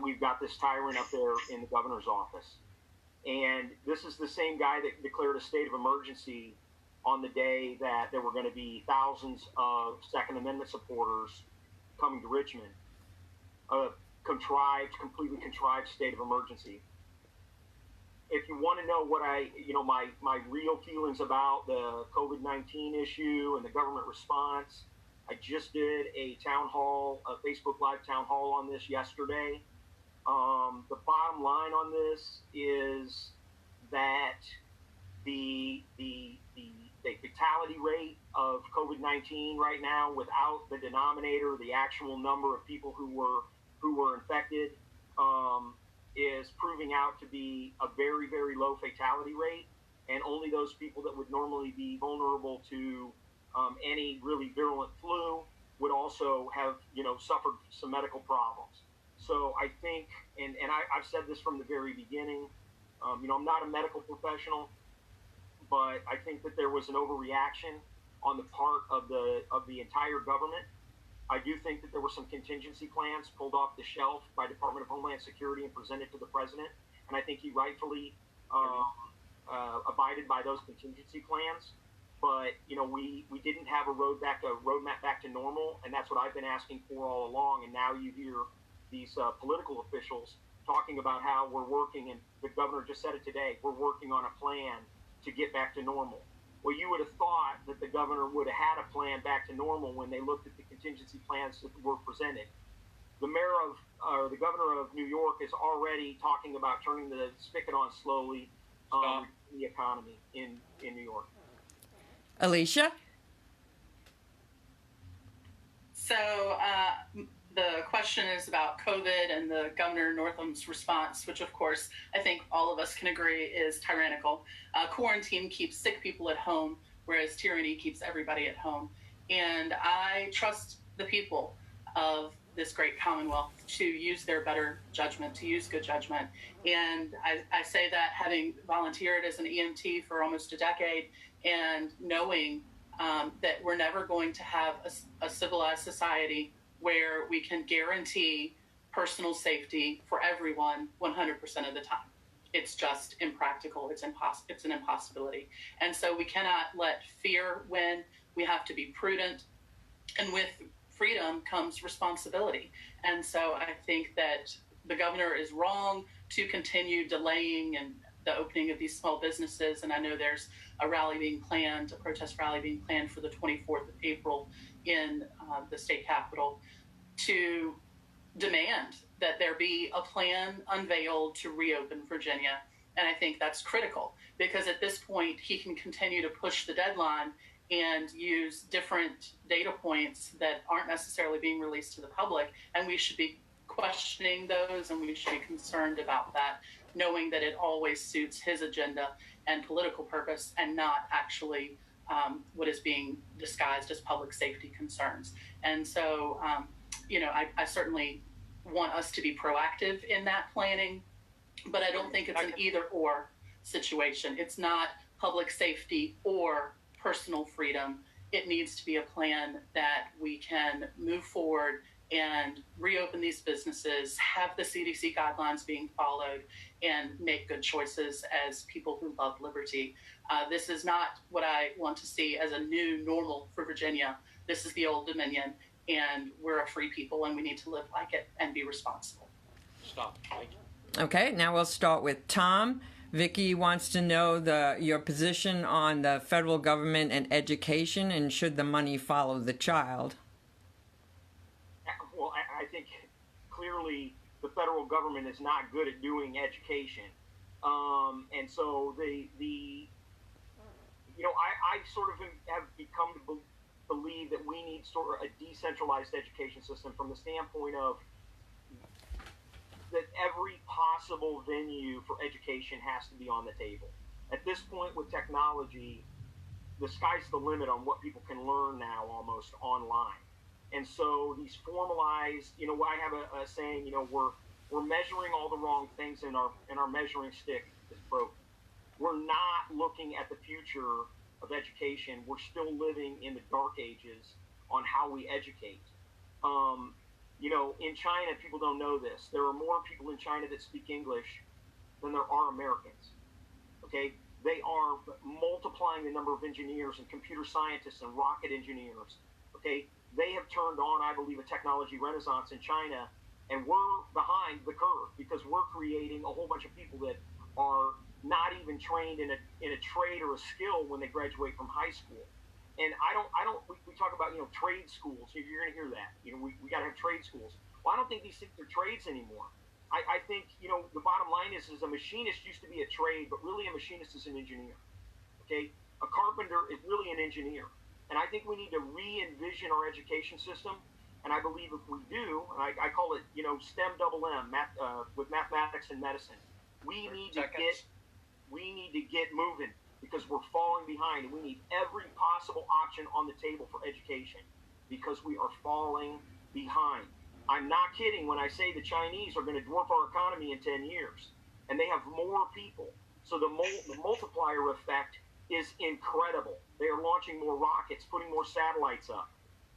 we've got this tyrant up there in the governor's office. And this is the same guy that declared a state of emergency on the day that there were going to be thousands of Second Amendment supporters coming to Richmond. A completely contrived state of emergency. If you want to know what my real feelings about the COVID-19 issue and the government response, I just did a Facebook Live town hall on this yesterday. The bottom line on this is that the fatality rate of COVID-19 right now, without the denominator, the actual number of people who were infected, is proving out to be a very, very low fatality rate, and only those people that would normally be vulnerable to any really virulent flu would also have, suffered some medical problems. So I think, and I've said this from the very beginning, I'm not a medical professional, but I think that there was an overreaction on the part of the entire government. I do think that there were some contingency plans pulled off the shelf by Department of Homeland Security and presented to the president, and I think he rightfully abided by those contingency plans. But we didn't have a roadmap back to normal, and that's what I've been asking for all along. And now you hear these political officials talking about how we're working, and the governor just said it today, we're working on a plan to get back to normal. Well, you would have thought that the governor would have had a plan back to normal when they looked at the contingency plans that were presented. The the governor of New York is already talking about turning the spigot on slowly the economy in New York. Alicia? So the question is about COVID and the Governor Northam's response, which of course I think all of us can agree is tyrannical. Quarantine keeps sick people at home, whereas tyranny keeps everybody at home. And I trust the people of this great Commonwealth to use their better judgment, to use good judgment. And I say that having volunteered as an EMT for almost a decade and knowing that we're never going to have a civilized society where we can guarantee personal safety for everyone 100% of the time. It's just impractical. It's an impossibility. And so we cannot let fear win. We have to be prudent. And with freedom comes responsibility. And so I think that the governor is wrong to continue delaying and the opening of these small businesses. And I know there's a rally being planned, a protest rally being planned for the 24th of April in the state capitol to demand that there be a plan unveiled to reopen Virginia. And I think that's critical because at this point, he can continue to push the deadline and use different data points that aren't necessarily being released to the public. And we should be questioning those, and we should be concerned about that, knowing that it always suits his agenda and political purpose and not actually what is being disguised as public safety concerns. And so, I certainly want us to be proactive in that planning, but I don't think it's an either or situation. It's not public safety or personal freedom. It needs to be a plan that we can move forward and reopen these businesses, have the CDC guidelines being followed, and make good choices as people who love liberty. This is not what I want to see as a new normal for Virginia. This is the old Dominion, and we're a free people, and we need to live like it and be responsible. Stop. Thank you. Okay, now we'll start with Tom. Vicki wants to know your position on the federal government and education, and should the money follow the child? Well, I think clearly the federal government is not good at doing education, and so I sort of have become to believe that we need sort of a decentralized education system from the standpoint of that every possible venue for education has to be on the table. At this point with technology, the sky's the limit on what people can learn now almost online. And so these formalized, I have a saying, we're measuring all the wrong things in our measuring stick is broken. We're not looking at the future of education. We're still living in the dark ages on how we educate. In China, people don't know this. There are more people in China that speak English than there are Americans. Okay? They are multiplying the number of engineers and computer scientists and rocket engineers. Okay? They have turned on, I believe, a technology renaissance in China, and we're behind the curve because we're creating a whole bunch of people that are not even trained in a trade or a skill when they graduate from high school. And we talk about, trade schools. You're going to hear that. We got to have trade schools. Well, I don't think these things are trades anymore. I think, the bottom line is a machinist used to be a trade, but really a machinist is an engineer. Okay? A carpenter is really an engineer. And I think we need to re-envision our education system. And I believe if we do, and I call it, STEM double M, with mathematics and medicine, we need to get moving because we're falling behind, and we need every possible option on the table for education because we are falling behind. I'm not kidding when I say the Chinese are going to dwarf our economy in 10 years, and they have more people. So the multiplier effect is incredible. They are launching more rockets, putting more satellites up.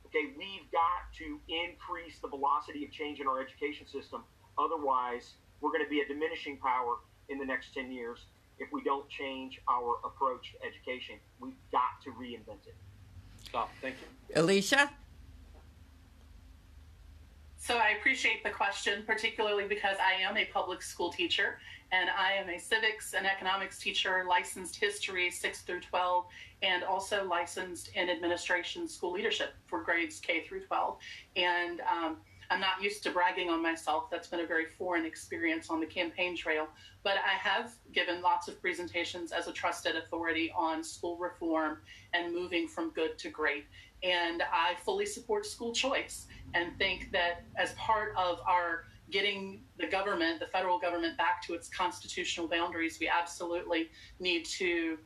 Okay, we've got to increase the velocity of change in our education system. Otherwise, we're going to be a diminishing power in the next 10 years if we don't change our approach to education. We've got to reinvent it. Stop. Thank you. Alicia? So I appreciate the question, particularly because I am a public school teacher and I am a civics and economics teacher, licensed history 6 through 12, and also licensed in administration school leadership for grades K through 12. And I'm not used to bragging on myself. That's been a very foreign experience on the campaign trail. But I have given lots of presentations as a trusted authority on school reform and moving from good to great. And I fully support school choice and think that as part of our getting the government, the federal government, back to its constitutional boundaries, we absolutely need to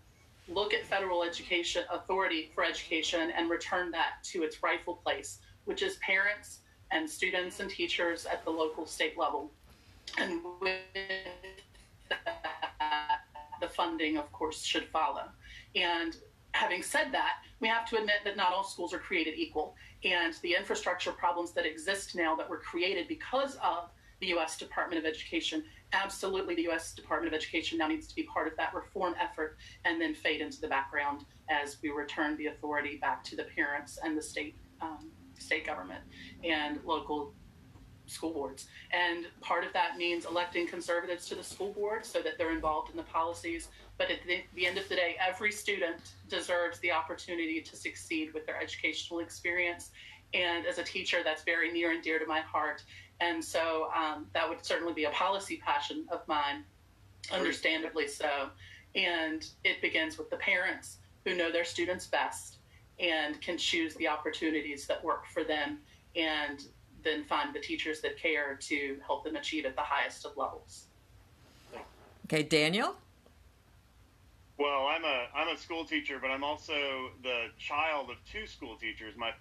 look at federal education authority for education and return that to its rightful place, which is parents and students and teachers at the local state level. And with that, the funding, of course, should follow. And having said that, we have to admit that not all schools are created equal. And the infrastructure problems that exist now that were created because of the U.S. Department of Education, absolutely the U.S. Department of Education now needs to be part of that reform effort and then fade into the background as we return the authority back to the parents and the state government and local school boards. And part of that means electing conservatives to the school board so that they're involved in the policies. But at the end of the day, every student deserves the opportunity to succeed with their educational experience. And as a teacher, that's very near and dear to my heart. And so that would certainly be a policy passion of mine, understandably so. And it begins with the parents who know their students best and can choose the opportunities that work for them, and then find the teachers that care to help them achieve at the highest of levels. Okay, Daniel? Well, I'm a school teacher, but I'm also the child of two school teachers. My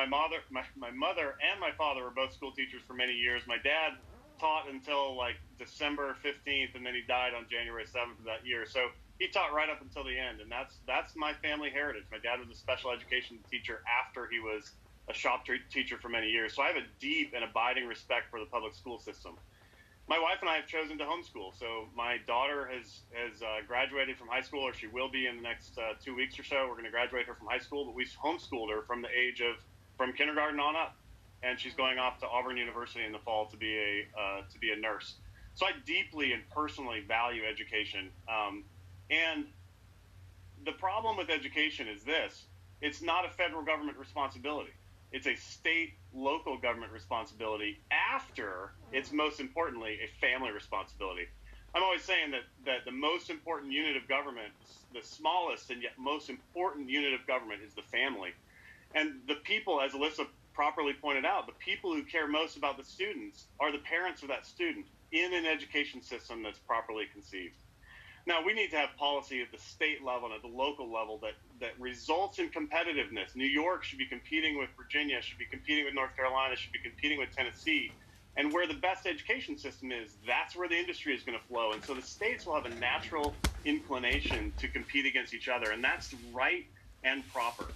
mother and my father were both school teachers for many years. My dad taught until like December 15th, and then he died on January 7th of that year. So he taught right up until the end, and that's my family heritage. My dad was a special education teacher after he was a shop teacher for many years. So I have a deep and abiding respect for the public school system. My wife and I have chosen to homeschool. So my daughter has graduated from high school, or she will be in the next 2 weeks or so. We're going to graduate her from high school, but we homeschooled her from kindergarten on up, and she's going off to Auburn University in the fall to be a nurse. So I deeply and personally value education. And the problem with education is this: it's not a federal government responsibility. It's a state, local government responsibility after it's most importantly a family responsibility. I'm always saying that the most important unit of government, the smallest and yet most important unit of government, is the family. And the people, as Alyssa properly pointed out, the people who care most about the students are the parents of that student in an education system that's properly conceived. Now, we need to have policy at the state level and at the local level that results in competitiveness. New York should be competing with Virginia, should be competing with North Carolina, should be competing with Tennessee. And where the best education system is, that's where the industry is going to flow. And so the states will have a natural inclination to compete against each other, and that's right and proper.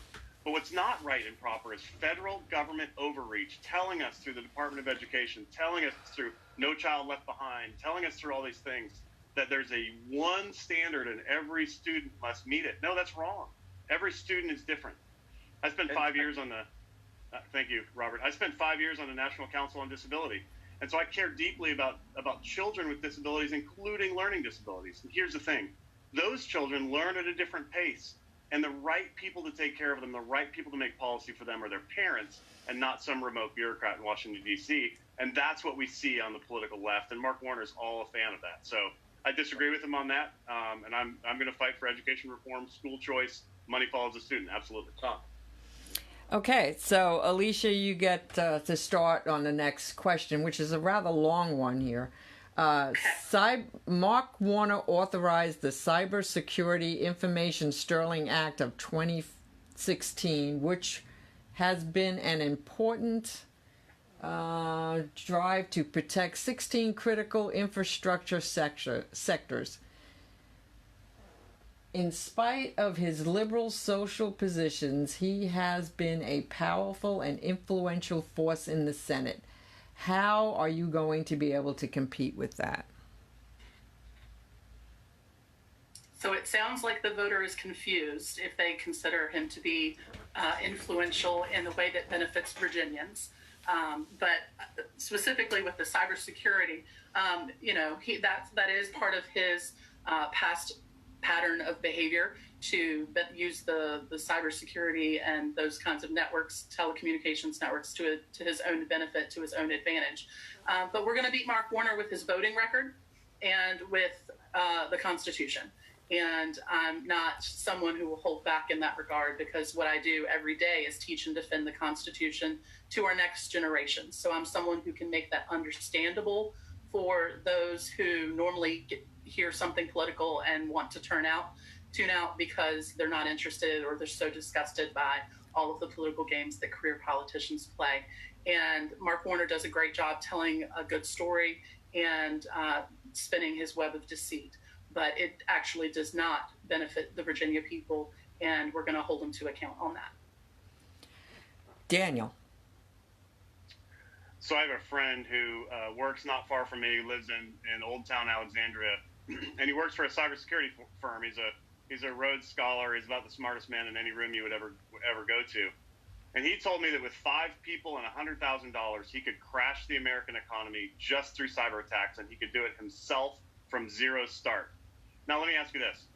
But what's not right and proper is federal government overreach, telling us through the Department of Education, telling us through No Child Left Behind, telling us through all these things, that there's a one standard and every student must meet it. No, that's wrong. Every student is different. I spent 5 years on the, thank you, Robert. I spent 5 years on the National Council on Disability. And so I care deeply about children with disabilities, including learning disabilities. And here's the thing: those children learn at a different pace. And the right people to take care of them, the right people to make policy for them, are their parents and not some remote bureaucrat in Washington, D.C. And that's what we see on the political left. And Mark Warner's all a fan of that. So I disagree with him on that, and I'm going to fight for education reform, school choice, money follows the student, absolutely. Okay, so Alicia, you get to start on the next question, which is a rather long one here. Mark Warner authorized the Cybersecurity Information Sterling Act of 2016, which has been an important drive to protect 16 critical infrastructure sectors. In spite of his liberal social positions, he has been a powerful and influential force in the Senate. How are you going to be able to compete with that? So it sounds like the voter is confused if they consider him to be influential in the way that benefits Virginians. But specifically with the cybersecurity, that is part of his past pattern of behavior to use the cybersecurity and those kinds of networks, telecommunications networks, to his own benefit, to his own advantage. But we're going to beat Mark Warner with his voting record and with the Constitution. And I'm not someone who will hold back in that regard, because what I do every day is teach and defend the Constitution to our next generation. So I'm someone who can make that understandable for those who normally hear something political and want to tune out because they're not interested or they're so disgusted by all of the political games that career politicians play. And Mark Warner does a great job telling a good story and spinning his web of deceit. But it actually does not benefit the Virginia people, and we're going to hold them to account on that. Daniel. So I have a friend who works not far from me, lives in Old Town Alexandria, and he works for a cybersecurity firm. He's a Rhodes Scholar. He's about the smartest man in any room you would ever go to. And he told me that with 5 people and $100,000, he could crash the American economy just through cyber attacks, and he could do it himself from zero start. Now, let me ask you this.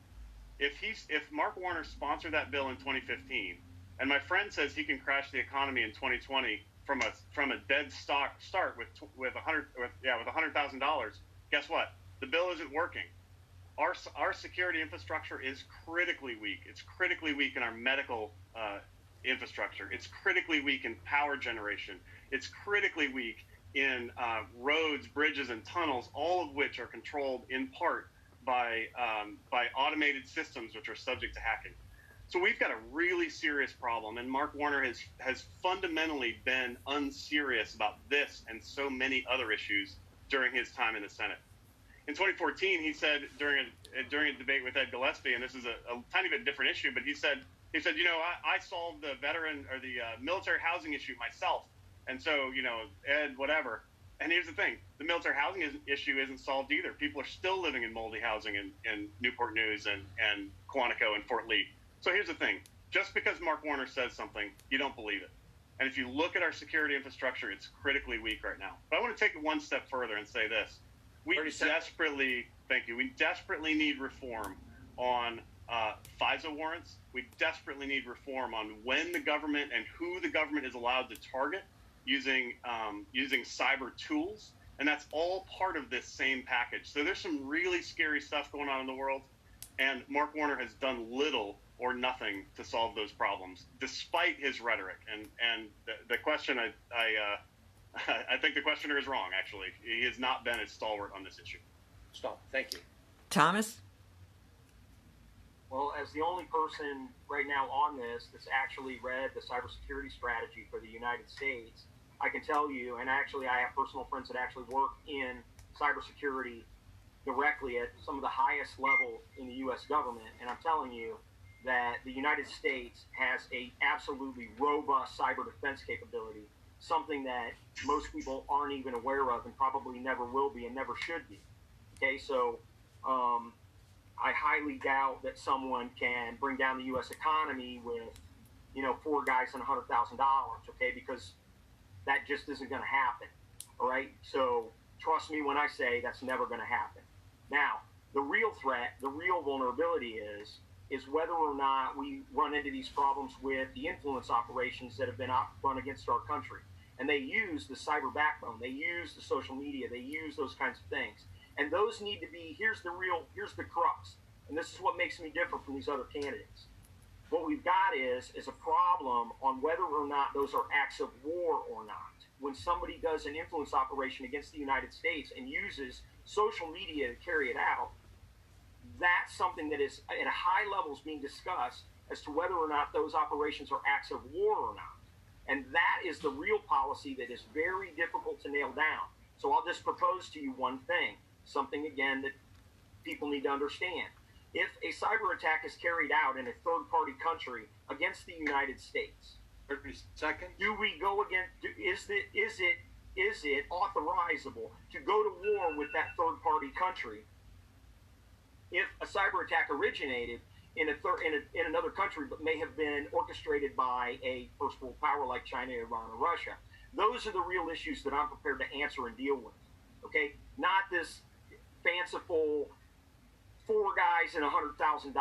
If Mark Warner sponsored that bill in 2015, and my friend says he can crash the economy in 2020 from a dead start with $100,000, guess what? The bill isn't working. Our security infrastructure is critically weak. It's critically weak in our medical infrastructure. It's critically weak in power generation. It's critically weak in roads, bridges, and tunnels, all of which are controlled in part by automated systems which are subject to hacking. So we've got a really serious problem, and Mark Warner has fundamentally been unserious about this and so many other issues during his time in the Senate. In 2014, he said during a debate with Ed Gillespie, and this is a tiny bit different issue, but he said, I solved the veteran or the military housing issue myself, and so Ed, whatever. And here's the thing: the military housing issue isn't solved either. People are still living in moldy housing in Newport News and Quantico and Fort Lee. So here's the thing: just because Mark Warner says something, you don't believe it. And if you look at our security infrastructure, it's critically weak right now. But I want to take it one step further and say this: we desperately need reform on FISA warrants. We desperately need reform on when the government and who the government is allowed to target using cyber tools, and that's all part of this same package. So there's some really scary stuff going on in the world, and Mark Warner has done little or nothing to solve those problems, despite his rhetoric. And the question, I think the questioner is wrong. Actually, he has not been as stalwart on this issue. Stop. Thank you, Thomas. Well, as the only person right now on this that's actually read the cybersecurity strategy for the United States, I can tell you, and actually I have personal friends that actually work in cybersecurity directly at some of the highest level in the U.S. government, and I'm telling you that the United States has a absolutely robust cyber defense capability, something that most people aren't even aware of and probably never will be and never should be. Okay, so I highly doubt that someone can bring down the U.S. economy with, 4 guys and $100,000, okay, because that just isn't going to happen, all right? So trust me when I say that's never going to happen. Now, the real threat, the real vulnerability is whether or not we run into these problems with the influence operations that have been run against our country. And they use the cyber backbone, they use the social media, they use those kinds of things. And those need to be, here's the crux. And this is what makes me different from these other candidates. What we've got is a problem on whether or not those are acts of war or not. When somebody does an influence operation against the United States and uses social media to carry it out, that's something that is at a high levels being discussed as to whether or not those operations are acts of war or not. And that is the real policy that is very difficult to nail down. So I'll just propose to you one thing, something again that people need to understand. If a cyber attack is carried out in a third-party country against the United States, 30 seconds. do we go against? Is it authorizable to go to war with that third-party country if a cyber attack originated in another country, but may have been orchestrated by a first world power like China, Iran, or Russia? Those are the real issues that I'm prepared to answer and deal with. Okay, not this fanciful 4 guys and $100,000.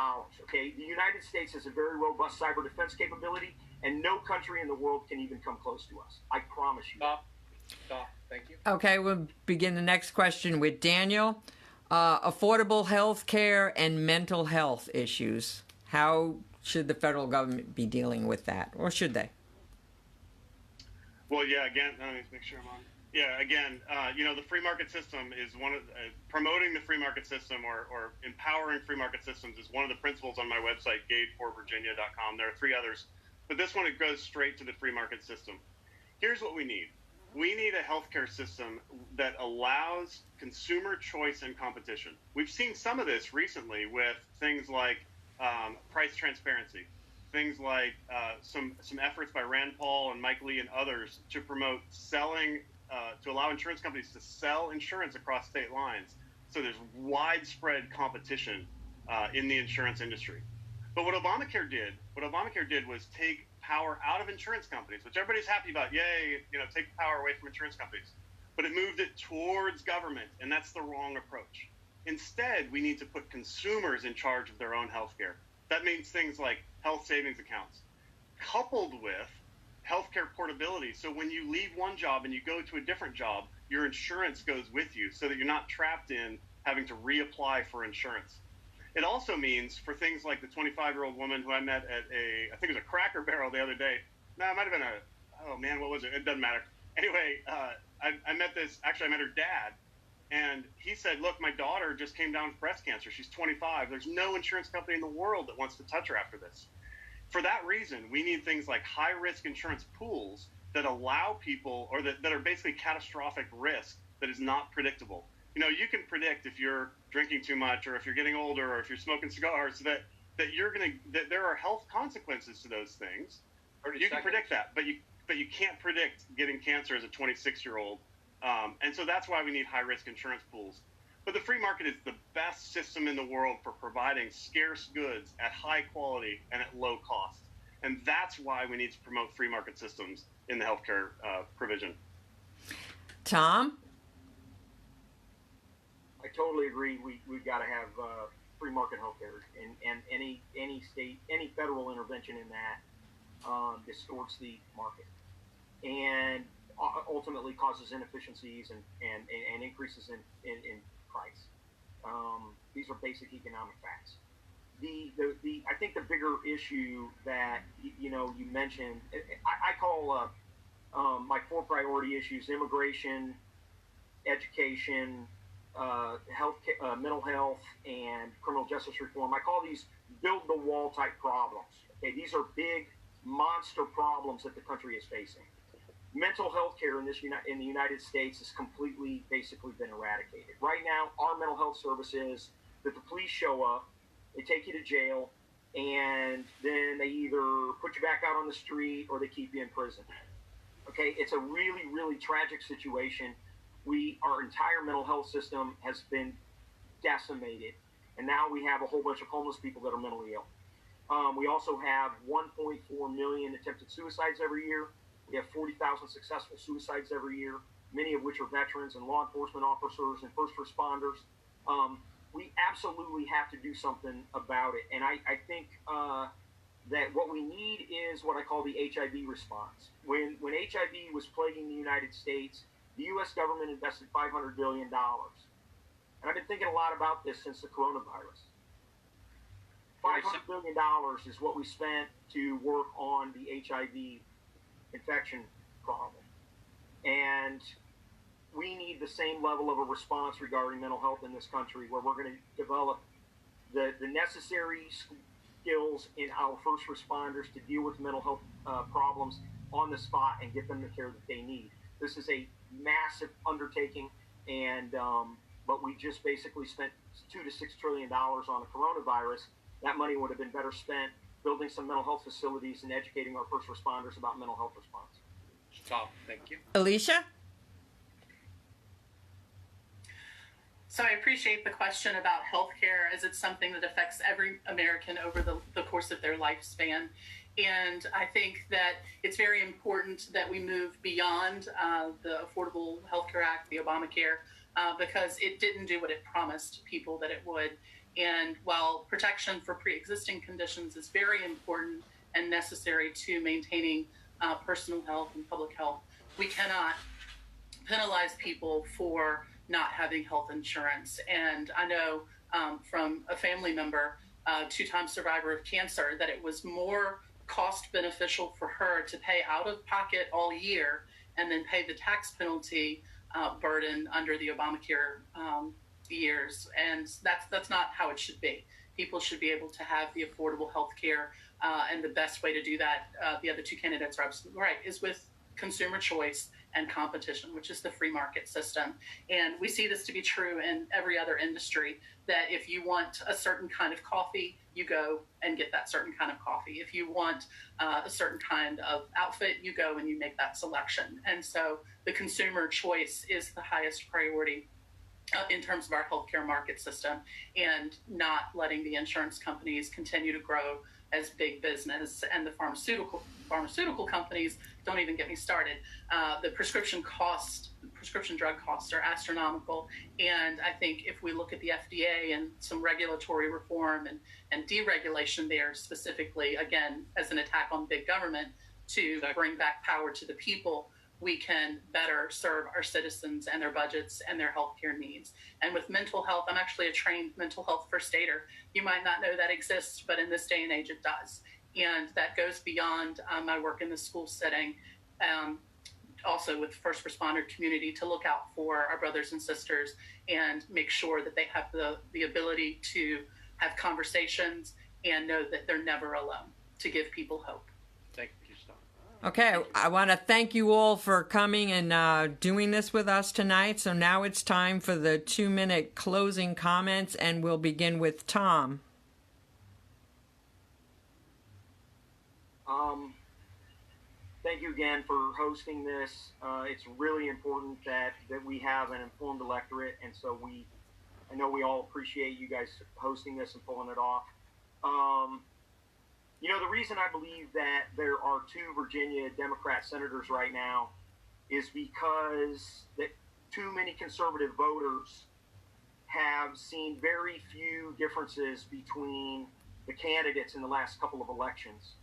Okay, the United States has a very robust cyber defense capability, and no country in the world can even come close to us. I promise you. Stop. Thank you. Okay, we'll begin the next question with Daniel. Affordable health care and mental health issues. How should the federal government be dealing with that, or should they? Well, yeah, again, let me make sure I'm on. Yeah, again, the free market system is one of promoting the free market system or empowering free market systems is one of the principles on my website, gateforvirginia.com. There are 3 others, but this one, it goes straight to the free market system. Here's what we need. We need a healthcare system that allows consumer choice and competition. We've seen some of this recently with things like price transparency, things like some efforts by Rand Paul and Mike Lee and others to promote selling, to allow insurance companies to sell insurance across state lines. So there's widespread competition in the insurance industry. But what Obamacare did was take power out of insurance companies, which everybody's happy about. Yay, take power away from insurance companies. But it moved it towards government, and that's the wrong approach. Instead, we need to put consumers in charge of their own healthcare. That means things like health savings accounts, coupled with healthcare portability. So when you leave one job and you go to a different job, your insurance goes with you so that you're not trapped in having to reapply for insurance. It also means for things like the 25-year-old woman who I met at I think it was a Cracker Barrel the other day. No, it might have been what was it? It doesn't matter. Anyway, I met her dad, and he said, look, my daughter just came down with breast cancer. She's 25. There's no insurance company in the world that wants to touch her after this. For that reason, we need things like high-risk insurance pools that allow people, or that are basically catastrophic risk that is not predictable. You can predict if you're drinking too much, or if you're getting older, or if you're smoking cigars, that there are health consequences to those things. You can predict that, but you can't predict getting cancer as a 26-year-old. And so that's why we need high-risk insurance pools. But the free market is the best system in the world for providing scarce goods at high quality and at low cost. And that's why we need to promote free market systems in the healthcare provision. Tom? I totally agree. We've got to have free market healthcare, and any state, any federal intervention in that distorts the market and ultimately causes inefficiencies and increases in price. These are basic economic facts. I think the bigger issue that you mentioned, I call my 4 priority issues: immigration, education, health, mental health, and criminal justice reform. I call these build-the-wall type problems. Okay, these are big monster problems that the country is facing. Mental health care in the United States has basically been eradicated. Right now, our mental health service is that the police show up, they take you to jail, and then they either put you back out on the street or they keep you in prison. Okay, it's a really, really tragic situation. Our entire mental health system has been decimated, and now we have a whole bunch of homeless people that are mentally ill. We also have 1.4 million attempted suicides every year. We have 40,000 successful suicides every year, many of which are veterans and law enforcement officers and first responders. We absolutely have to do something about it. And I think that what we need is what I call the HIV response. When HIV was plaguing the United States, the U.S. government invested $500 billion. And I've been thinking a lot about this since the coronavirus. $500 billion is what we spent to work on the HIV infection problem. And we need the same level of a response regarding mental health in this country, where we're going to develop the necessary skills in our first responders to deal with mental health problems on the spot and get them the care that they need. This is a massive undertaking, and but we just basically spent $2 to $6 trillion on the coronavirus. That money would have been better spent building some mental health facilities and educating our first responders about mental health response. Stop. Thank you. Alicia? So I appreciate the question about healthcare, as it's something that affects every American over the course of their lifespan. And I think that it's very important that we move beyond the Affordable Health Care Act, the Obamacare, because it didn't do what it promised people that it would. And while protection for pre-existing conditions is very important and necessary to maintaining personal health and public health, we cannot penalize people for not having health insurance. And I know from a family member, two-time survivor of cancer, that it was more cost beneficial for her to pay out of pocket all year and then pay the tax penalty burden under the Obamacare years. And that's not how it should be. People should be able to have the affordable health care, and the best way to do that, the other two candidates are absolutely right, is with consumer choice and competition, which is the free market system. And we see this to be true in every other industry, that if you want a certain kind of coffee, you go and get that certain kind of coffee. If you want a certain kind of outfit, you go and you make that selection. And so the consumer choice is the highest priority in terms of our healthcare market system, and not letting the insurance companies continue to grow as big business, and the pharmaceutical companies, don't even get me started. The prescription drug costs are astronomical. And I think if we look at the FDA and some regulatory reform and deregulation there specifically, again, as an attack on big government to bring back power to the people, we can better serve our citizens and their budgets and their healthcare needs. And with mental health, I'm actually a trained mental health first aider. You might not know that exists, but in this day and age it does. And that goes beyond my work in the school setting, also with the first responder community, to look out for our brothers and sisters and make sure that they have the ability to have conversations and know that they're never alone, to give people hope. Thank you, Stan. Okay, I want to thank you all for coming and doing this with us tonight. So now it's time for the 2-minute closing comments, and we'll begin with Tom. Thank you again for hosting this. It's really important that we have an informed electorate, and so I know we all appreciate you guys hosting this and pulling it off. You know, the reason I believe that there are 2 Virginia Democrat senators right now is because that too many conservative voters have seen very few differences between the candidates in the last couple of elections.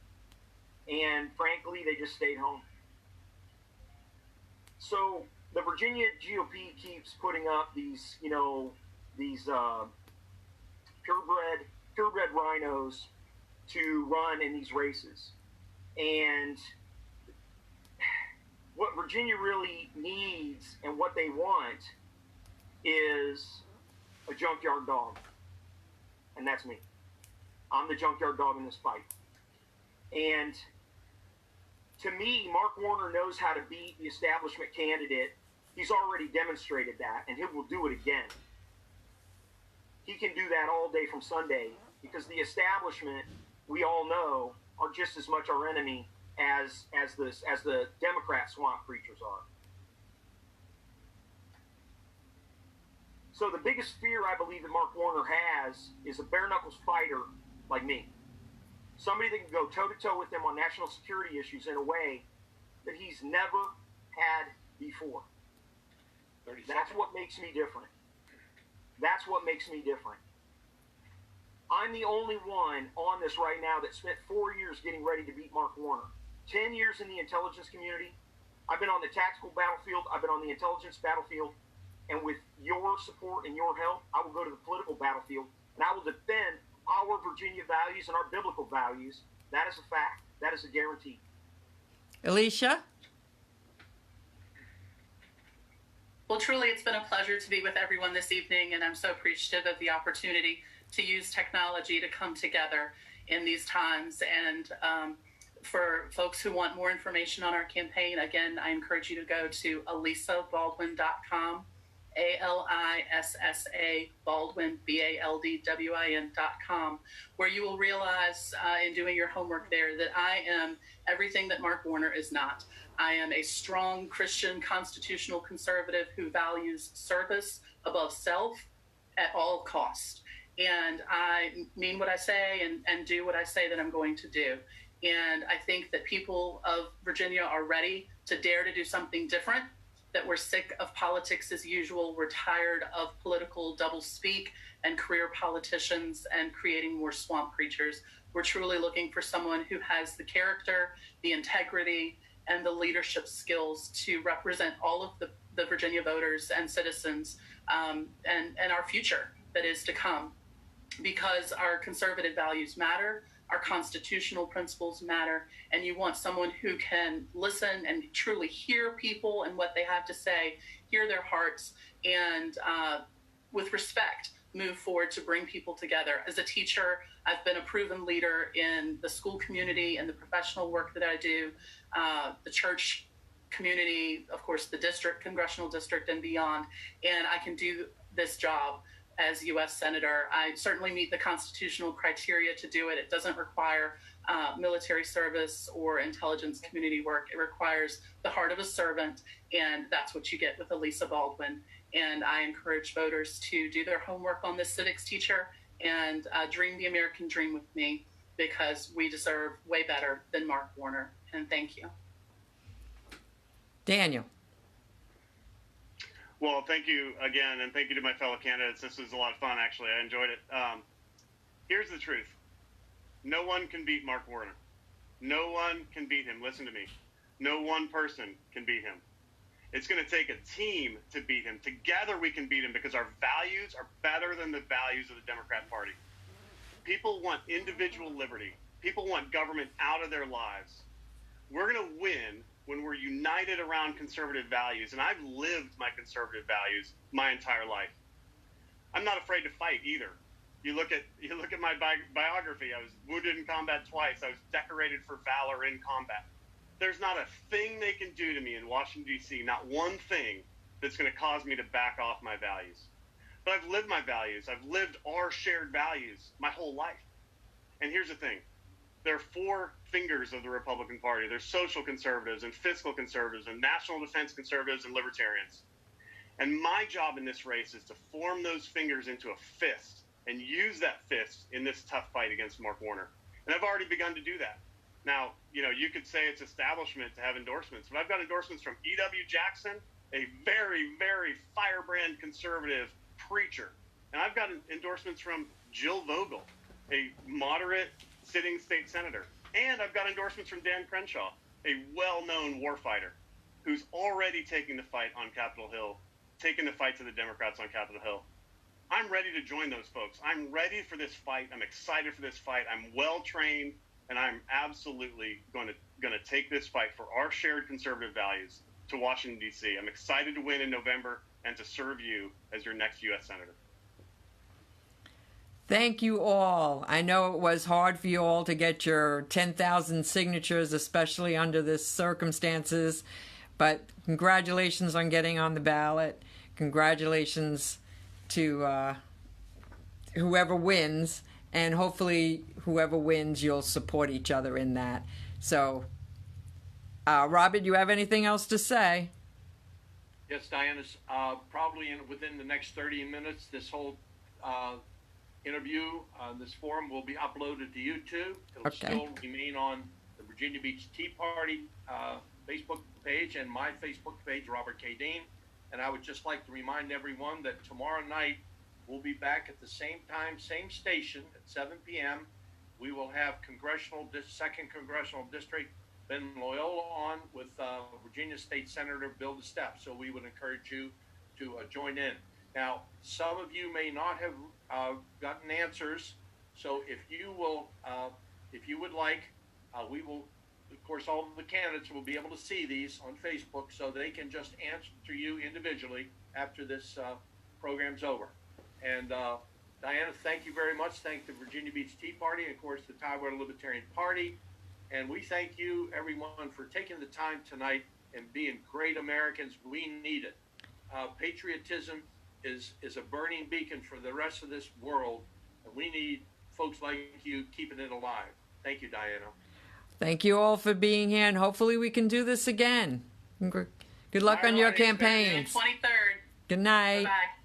And frankly, they just stayed home. So the Virginia GOP keeps putting up these, purebred rhinos to run in these races. And what Virginia really needs and what they want is a junkyard dog. And that's me. I'm the junkyard dog in this fight. And to me, Mark Warner knows how to beat the establishment candidate. He's already demonstrated that, and he will do it again. He can do that all day from Sunday, because the establishment, we all know, are just as much our enemy as the Democrat swamp creatures are. So the biggest fear I believe that Mark Warner has is a bare-knuckles fighter like me. Somebody that can go toe-to-toe with him on national security issues in a way that he's never had before. That's what makes me different. That's what makes me different. I'm the only one on this right now that spent 4 years getting ready to beat Mark Warner. 10 years in the intelligence community. I've been on the tactical battlefield. I've been on the intelligence battlefield. And with your support and your help, I will go to the political battlefield, and I will defend our Virginia values and our biblical values. That is a fact. That is a guarantee. Alicia? Well, truly, it's been a pleasure to be with everyone this evening, and I'm so appreciative of the opportunity to use technology to come together in these times. And for folks who want more information on our campaign, again, I encourage you to go to alisabaldwin.com, ALISSA Baldwin, BALDWIN.com, where you will realize in doing your homework there that I am everything that Mark Warner is not. I am a strong Christian constitutional conservative who values service above self at all cost. And I mean what I say and do what I say that I'm going to do. And I think that people of Virginia are ready to dare to do something different, that we're sick of politics as usual. We're tired of political doublespeak and career politicians and creating more swamp creatures. We're truly looking for someone who has the character, the integrity, and the leadership skills to represent all of the Virginia voters and citizens, and our future that is to come. Because our conservative values matter, our constitutional principles matter, and you want someone who can listen and truly hear people and what they have to say, hear their hearts, and with respect, move forward to bring people together. As a teacher, I've been a proven leader in the school community and the professional work that I do, the church community, of course, the district, congressional district, and beyond, and I can do this job as U.S. Senator. I certainly meet the constitutional criteria to do it. It doesn't require military service or intelligence community work. It requires the heart of a servant, and that's what you get with Elisa Baldwin. And I encourage voters to do their homework on this civics teacher and dream the American dream with me, because we deserve way better than Mark Warner. And thank you. Daniel. Well, thank you again, and thank you to my fellow candidates. This was a lot of fun, actually. I enjoyed it. Here's the truth. No one can beat Mark Warner. No one can beat him. Listen to me. No one person can beat him. It's going to take a team to beat him. Together we can beat him, because our values are better than the values of the Democrat Party. People want individual liberty. People want government out of their lives. We're going to win when we're united around conservative values, and I've lived my conservative values my entire life. I'm not afraid to fight either. You look at my biography. I was wounded in combat twice. I was decorated for valor in combat. There's not a thing they can do to me in Washington, D.C., not one thing that's going to cause me to back off my values. But I've lived my values. I've lived our shared values my whole life. And here's the thing. There are four fingers of the Republican Party. There's social conservatives and fiscal conservatives and national defense conservatives and libertarians. And my job in this race is to form those fingers into a fist and use that fist in this tough fight against Mark Warner. And I've already begun to do that. Now, you could say it's establishment to have endorsements, but I've got endorsements from E.W. Jackson, a very, very firebrand conservative preacher. And I've got endorsements from Jill Vogel, a moderate sitting state senator. And I've got endorsements from Dan Crenshaw, a well-known warfighter who's already taking the fight on Capitol Hill, taking the fight to the Democrats on Capitol Hill. I'm ready to join those folks. I'm ready for this fight. I'm excited for this fight. I'm well-trained, and I'm absolutely going to take this fight for our shared conservative values to Washington, D.C. I'm excited to win in November and to serve you as your next U.S. Senator. Thank you all. I know it was hard for you all to get your 10,000 signatures, especially under this circumstances, but congratulations on getting on the ballot. Congratulations to whoever wins, and hopefully whoever wins, you'll support each other in that. So, Robert, you have anything else to say? Yes, Diana's probably within the next 30 minutes, this whole interview, this forum will be uploaded to YouTube. It'll still remain on the Virginia Beach Tea Party Facebook page and my Facebook page, Robert K. Dean. And I would just like to remind everyone that tomorrow night we'll be back at the same time, same station at 7 p.m. We will have second Congressional District Ben Loyola on with Virginia State Senator Bill DeStep. So we would encourage you to join in. Now, some of you may not have gotten answers, so if you would like, we will, of course, all of the candidates will be able to see these on Facebook, so they can just answer you individually after this program's over. And Diana, thank you very much. Thank the Virginia Beach Tea Party, and of course the Tidewater Libertarian Party. And we thank you, everyone, for taking the time tonight and being great Americans. We need it. Patriotism is a burning beacon for the rest of this world, and we need folks like you keeping it alive. Thank you, Diana. Thank you all for being here, and hopefully we can do this again. Good luck on your campaigns. 23rd. Good night. Bye-bye.